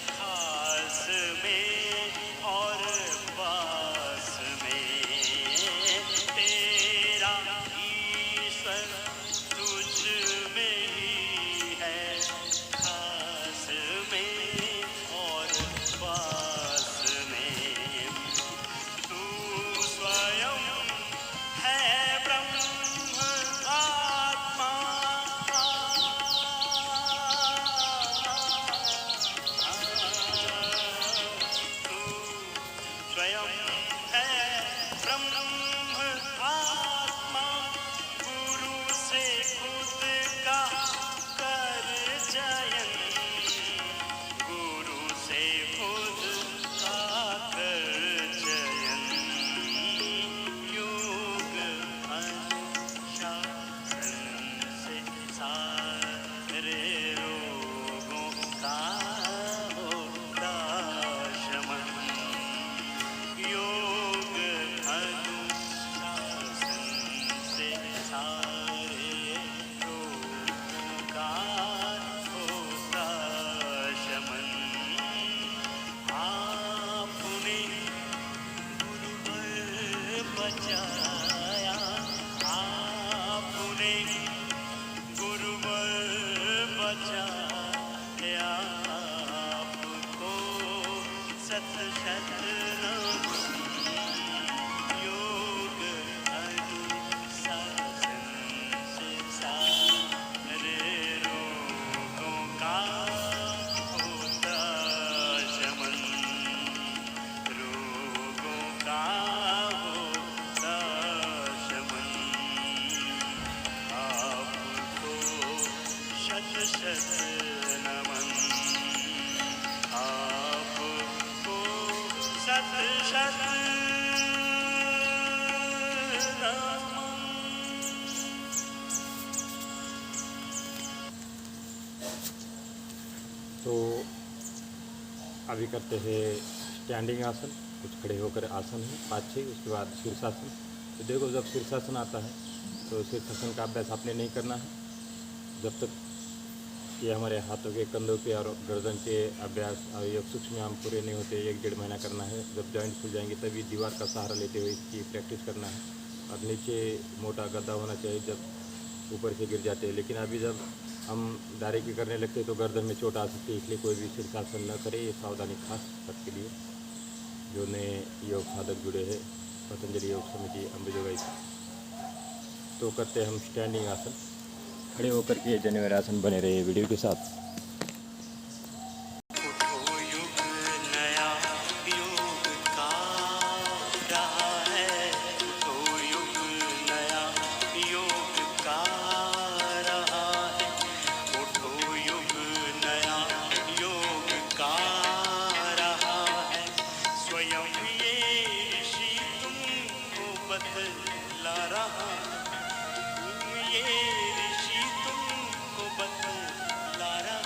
खास में और पास में तेरा ईश्वर तुझ में ही है खास में और पास में तू स्वयं है ब्रह्म आत्मा तू स्वयं है ब्रह्म आत्मा गुरु से खुद का कर चयन गुरु से खुद का कर चयन योग अनुशासन से सारे रोगों का होता शमन योग अनुशासन से सारे रोगों का होता शमन आपने गुरुवर बचाया आपने गुरुवर बचाया आपको सत शत नमन योग अनुशासन से सारे रोगों का होता शमन रोगों का होता शमन आपको शत शत नमन आपको शत शत नमन तो अभी करते हैं स्टैंडिंग आसन, कुछ खड़े होकर आसन है 5-6, उसके बाद शीर्षासन। तो देखो जब शीर्षासन आता है तो शीर्षासन का अभ्यास आपने नहीं करना है जब तक ये हमारे हाथों के, कंधों के और गर्दन के अभ्यास और योग सूक्ष्म व्यायाम पूरे नहीं होते। 1-1.5 महीना करना है। जब जॉइंट खुल जाएंगे तभी दीवार का सहारा लेते हुए इसकी प्रैक्टिस करना है। और नीचे मोटा गद्दा होना चाहिए जब ऊपर से गिर जाते हैं। लेकिन अभी जब हम दायरे करने लगते हैं तो गर्दन में चोट आ सकती है, इसलिए कोई भी शीर्षासन न करे। ये सावधानी खास सबके लिए जो नए योग साधक जुड़े हैं पतंजलि योग समिति अम्बेजोगाई से। तो करते हैं हम स्टैंडिंग आसन। खड़े होकर के जनेवर आसन बने रहे वीडियो के साथ। उठो युग नया योग का रहा है उठो युग नया योग का रहा है उठो युग नया योग का रहा है स्वयं ये ऋषि तुमको बतला रहा ये ऋषि तुमको बतला रहा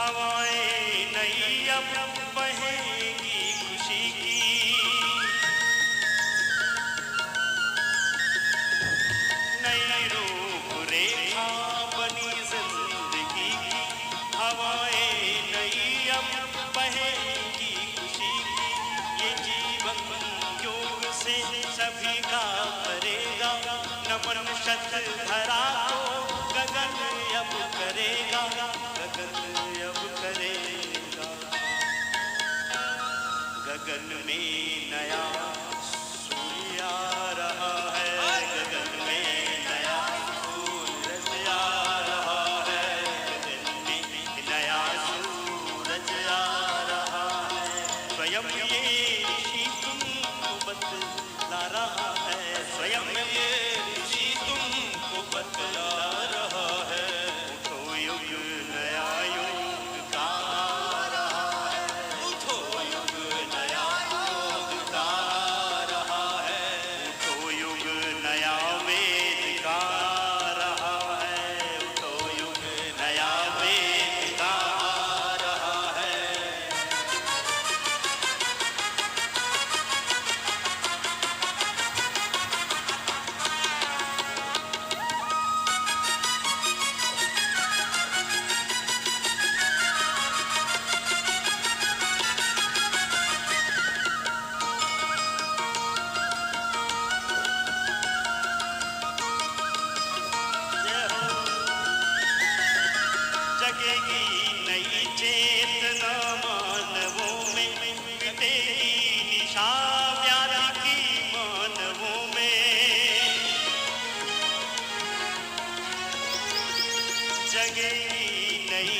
हवाएं नई अब बहेंगी खुशी की, नई रूपरेखा बनी जिंदगी की, हवाएं नई अब बहेंगी खुशी की, ये जीवन योग से सभी का करेगा नमन, शत धरा को गगन अब करेगा, गगन अब करेगा। गगन में नया सूर्य आ रहा है, गगन में नया सूरज आ रहा है, गगन में नया सूरज आ रहा है। स्वयं ये ऋषि तुमको बतला रहा है, स्वयं ये ऋषि तुमको बतला रहा है। उठो युग नया युग का आ रहा है, उठो युग नया युग का आ रहा है, उठो युग नया वेद का आ रहा है, उठो युग नया वेद का आ रहा है। जगेगी नई चेतना मानवों में, मिटेगी निशा व्याधि की मानवों में। जगेगी नई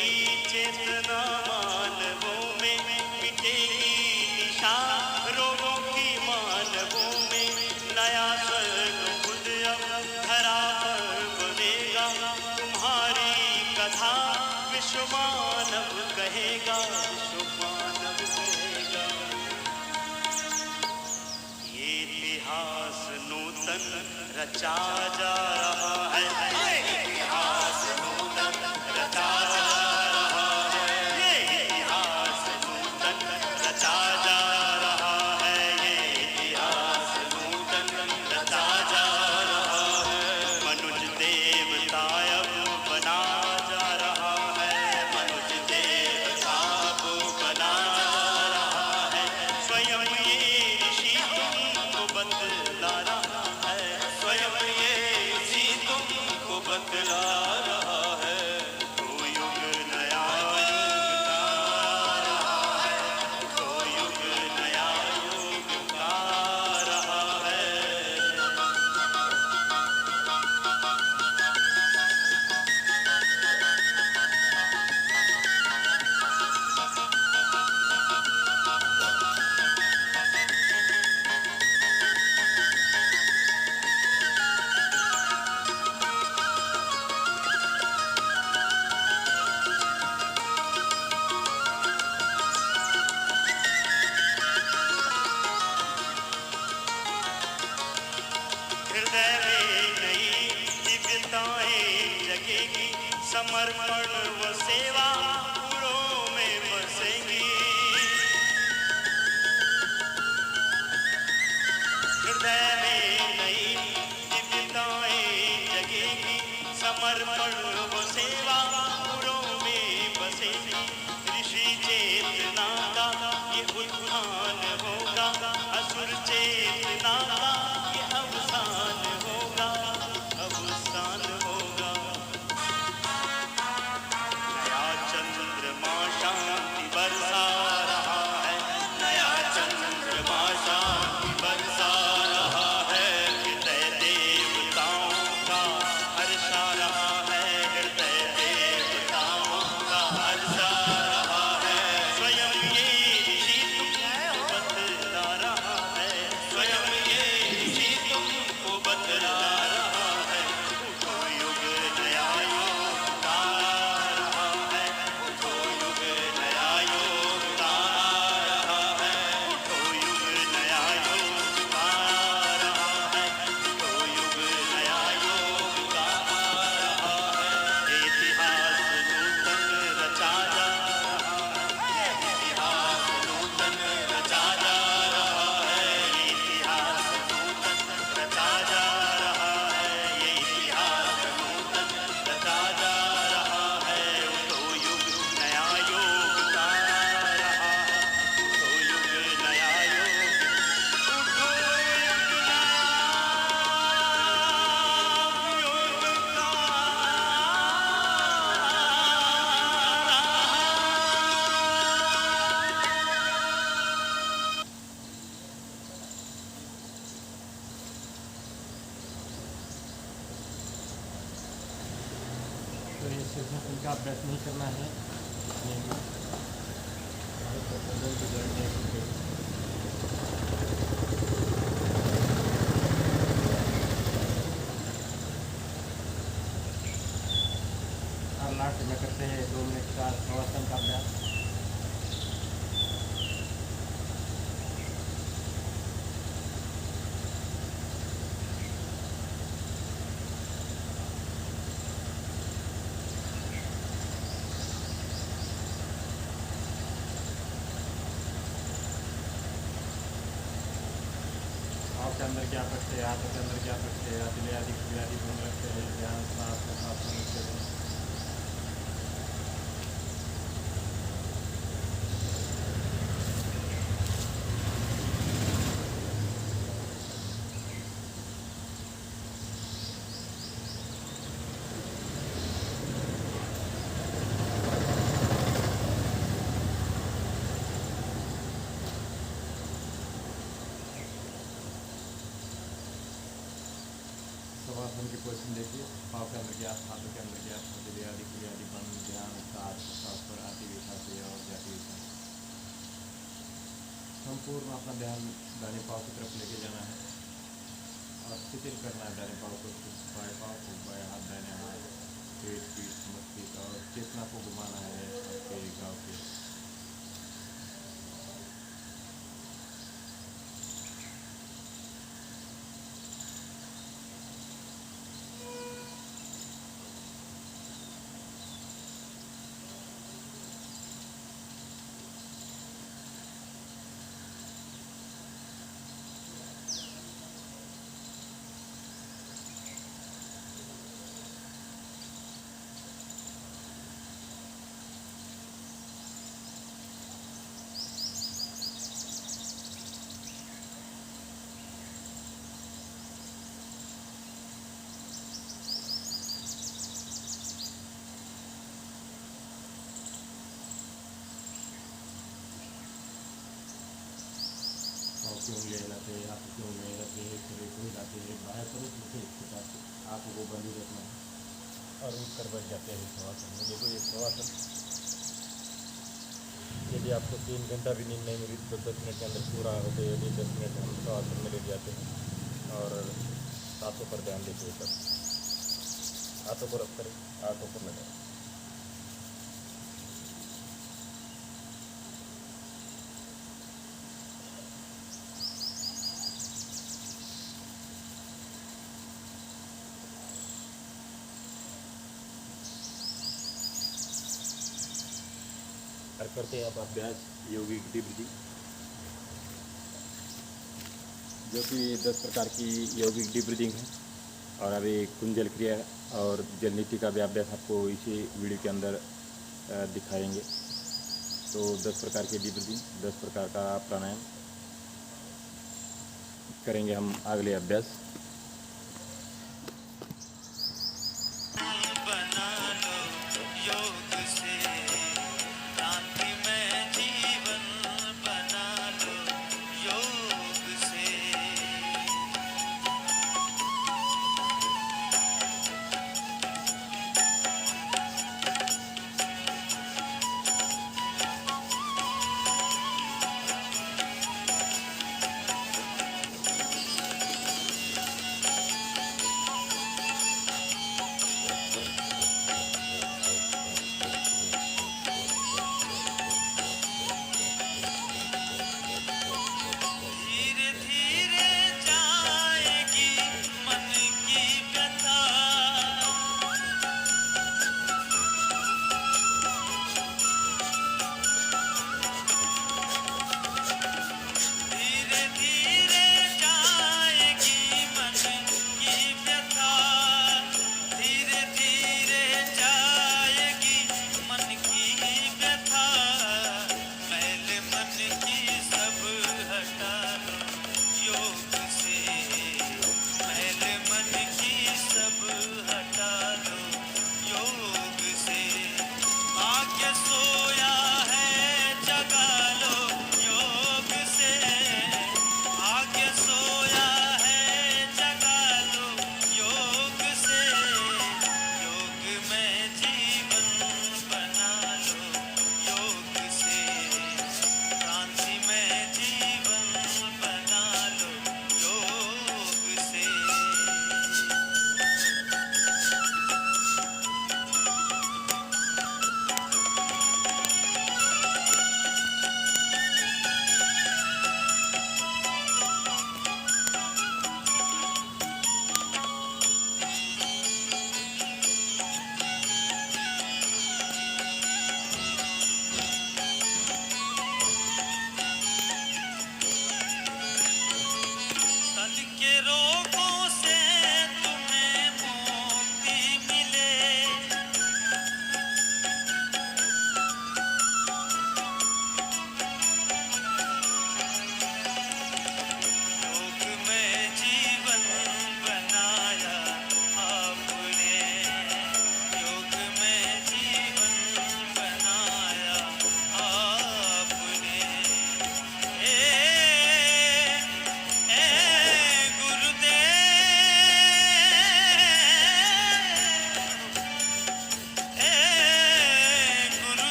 चेतना मानवों में, मिटेगी निशा रोगों की मानवों में। नया स्वर्ग खुद अब धरा पर बनेगा, तुम्हारी कथा विश्व मानव कहेगा, विश्व मानव कहेगा। ये इतिहास नूतन रचा जा रहा है, ये इतिहास नूतन रचा जा रहा है, ये इतिहास नूतन रचा जा रहा है, ये इतिहास नूतन रचा जा रहा है। मनुज देवता अब बना जा रहा है, मनुज देवता अब बना जा रहा है। स्वयं ये ऋषि तुमको बतला रहा है, स्वयं ये ऋषि तुमको बतला रहा है। तो युग नया युग का आ रहा है, तो युग नया युग का आ रहा है। हृदय में नई दिव्यताएं जगेगी, समर्पण व सेवा पुरों में बसेंगी। हृदय में नई दिव्यताएं जगेगी, समर्पण व सेवा पुरों में बसेगी। ऋषि चेतना का ये उत्थान होगा, असुर चेतना का ये अवसान होगा, अवसान होगा। नया का अभ्यास नहीं करना है इसमें भी बदल बिगड़ने के और लास्ट में करते हैं 2 मिनट का शवासन का अभ्यास। हाथ के अंदर क्या करते हैं, हाथों के अंदर क्या करते हैं, दिले आदि क्रियादि बन रखते हैं, ध्यान सांस को सांस में रखते हैं। शवासन की पोजीशन देखिए, पाँव के अंदर गैस, हाथों के अंदर गैस, दिले आदि क्रियादि बन, ध्यान सांस पर आती हुई सांसें और जाती हुई सांसें। संपूर्ण अपना ध्यान दाहिने पाँव की तरफ लेके जाना है और शिथिल करना है दाहिने पाँव को, बाएं पाँव को, बाएं हाथ, दाहिने हाथ, पेट, पीठ, मस्तिष्क और चेतना को घुमाना है आपके गाँव के। पाँव की उंगलियाँ हिलाते हैं, हाथ की उंगलियाँ हिलाते हैं, शरीर को हिलाते हैं, बाएं तरफ मुझे इस प्रकार से आँखों को बंद ही रखना है और उठ कर बैठ जाते हैं शवासन में। देखो ये शवासन, यदि आपको 3 घंटा भी नींद नहीं मिली तो 10 मिनट के अंदर पूरा होते, यदि 10 मिनट हम शवासन में लेट जाते हैं और हाथों पर ध्यान देते हैं, सब हाथों को रख कर हाथों पर लगाए। और करते हैं आप अभ्यास योगिक डीप ब्रीथिंग, जो कि 10 प्रकार की यौगिक डीप ब्रीथिंग है। और अभी कुंजल क्रिया और जल नीति का भी अभ्यास आपको इसी वीडियो के अंदर दिखाएंगे। तो 10 प्रकार की डीप ब्रीथिंग, 10 प्रकार का प्राणायाम करेंगे हम अगले अभ्यास। बना लो योग से क्रांतिमय जीवन, बना लो योग से।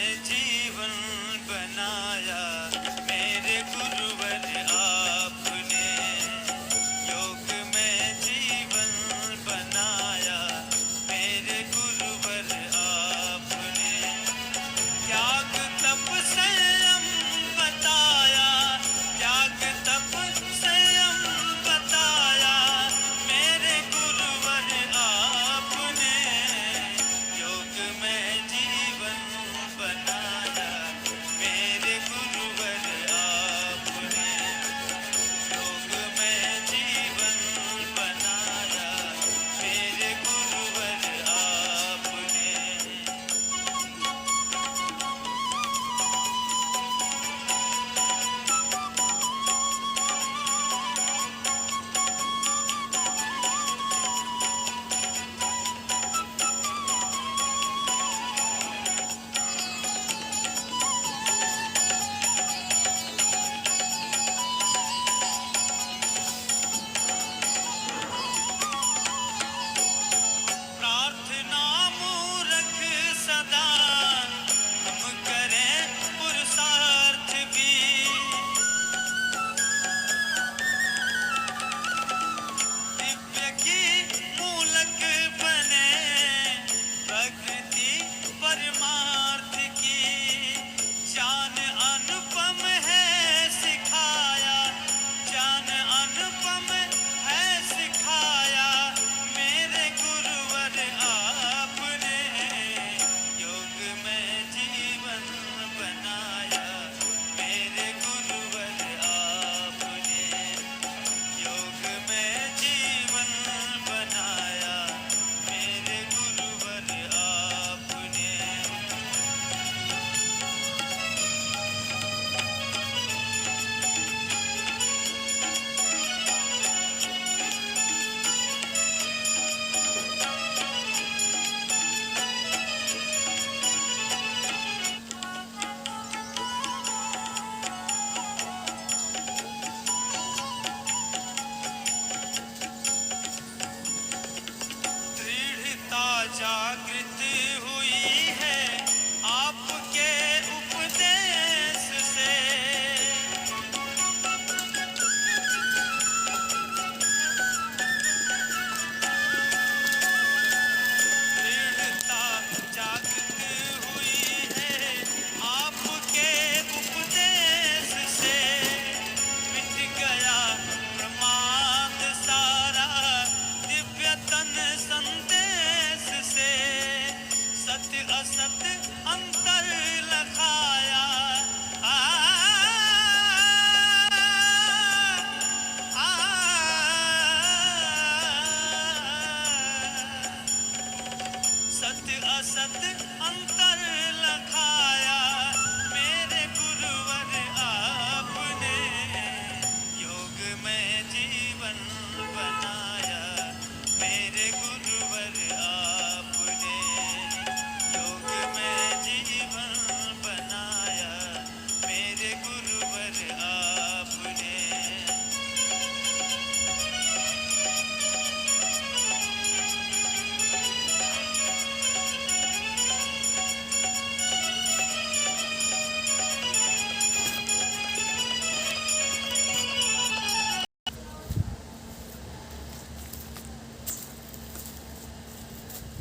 में जीवन बनाया मेरे गुरुवर आपने, योग में जीवन बनाया मेरे गुरुवर आपने, त्याग तप संयम बताया, त्याग तप संयम बताया मेरे गुरुवर आपने, योग में जीवन बनाया मेरे गुरुवर आपने, योग में जीवन बनाया मेरे गुरुवर आपने। प्रार्थना मूरख सदा हम करें पुरुषार्थ भी, दिव्य की मूलक बने प्रकृति परमार्थ की, ज्ञान अनुपम है सिखाया, ज्ञान अनुपम है सिखाया मेरे गुरुवर आपने, योग में जीवन बनाया मेरे गुरुवर आपने, योग में जीवन बनाया मेरे गुरुवर आपने। दृढ़ता जागृत हुई है आपके उपदेश से, दृढ़ता जागृत हुई है आपके उपदेश से, मिट गया प्रमाद सारा दिव्य तन संदेश से, सत्य असत अंतर लखाया सत्य असत अंतर लखाया मेरे गुरुवर आपने, योग में जीवन बनाया मेरे गुरुवर आपने, योग में जीवन बनाया मेरे गुरुवर आपने।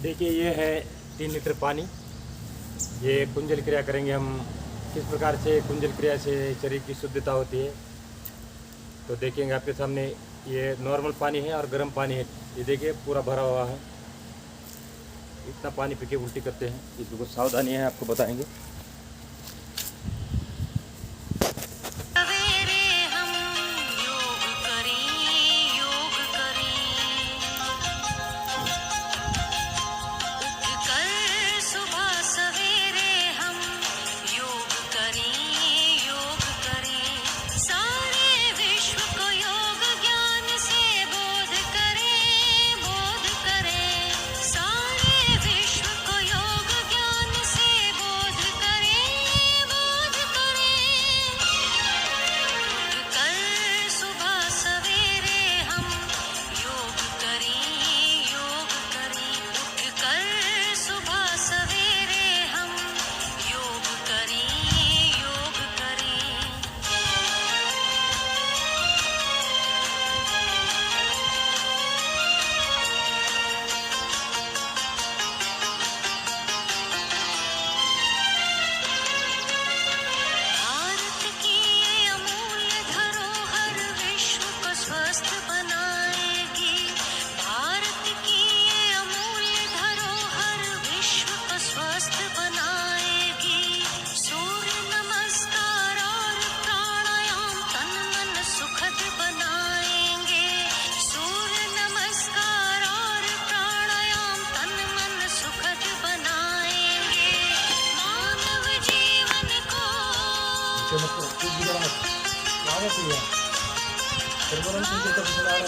देखिए ये है 3 लीटर पानी। ये कुंजल क्रिया करेंगे हम, किस प्रकार से कुंजल क्रिया से शरीर की शुद्धता होती है तो देखेंगे आपके सामने। ये नॉर्मल पानी है और गर्म पानी है। ये देखिए पूरा भरा हुआ है। इतना पानी पी के उल्टी करते हैं, इसमें कुछ सावधानी है आपको बताएंगे। सवेरे हम योग करें, योग करें, उठकर सुबह सवेरे हम योग करें, योग करें, सारे विश्व को योग ज्ञान से बोध करें, बोध करें, सारे विश्व को योग ज्ञान से बोध करें।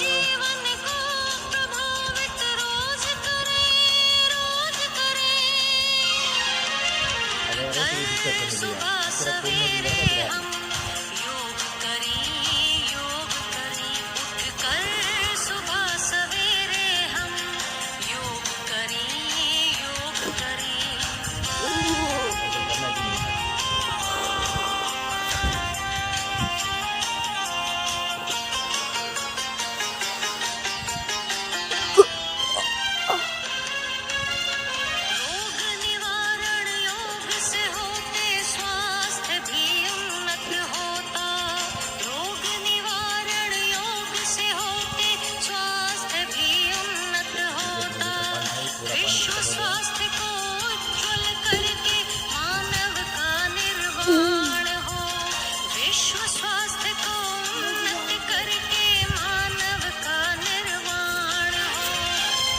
जीवन को प्रभावित रोज करे सुबह सवेरे हम योग करें उठकर सुबह सवेरे हम योग करें रोग निवारण योग से होते स्वास्थ्य भी उन्नत होता रोग निवारण योग से होते स्वास्थ्य भी उन्नत होता विश्व स्वास्थ्य को उज्ज्वल करके मानव का निर्माण हो विश्व स्वास्थ्य को उन्नत करके मानव का निर्माण हो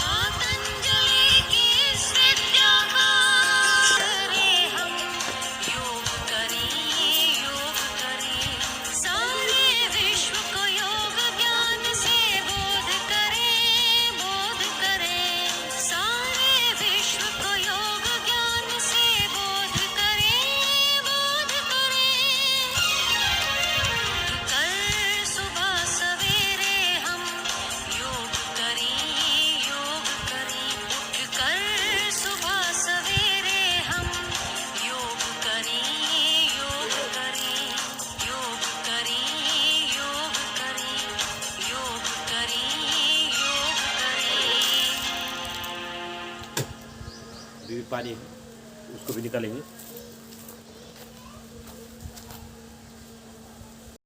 पतंजलि की इस विद्या का करें हम योग करें सारे विश्व को योग ज्ञान से बोध करें सारे विश्व को योग ज्ञान से बोध करें कर सुबह सवेरे हम योग करें उठकर सुबह सवेरे हम योग करें अभी भी पानी है, उसको भी निकालेंगे।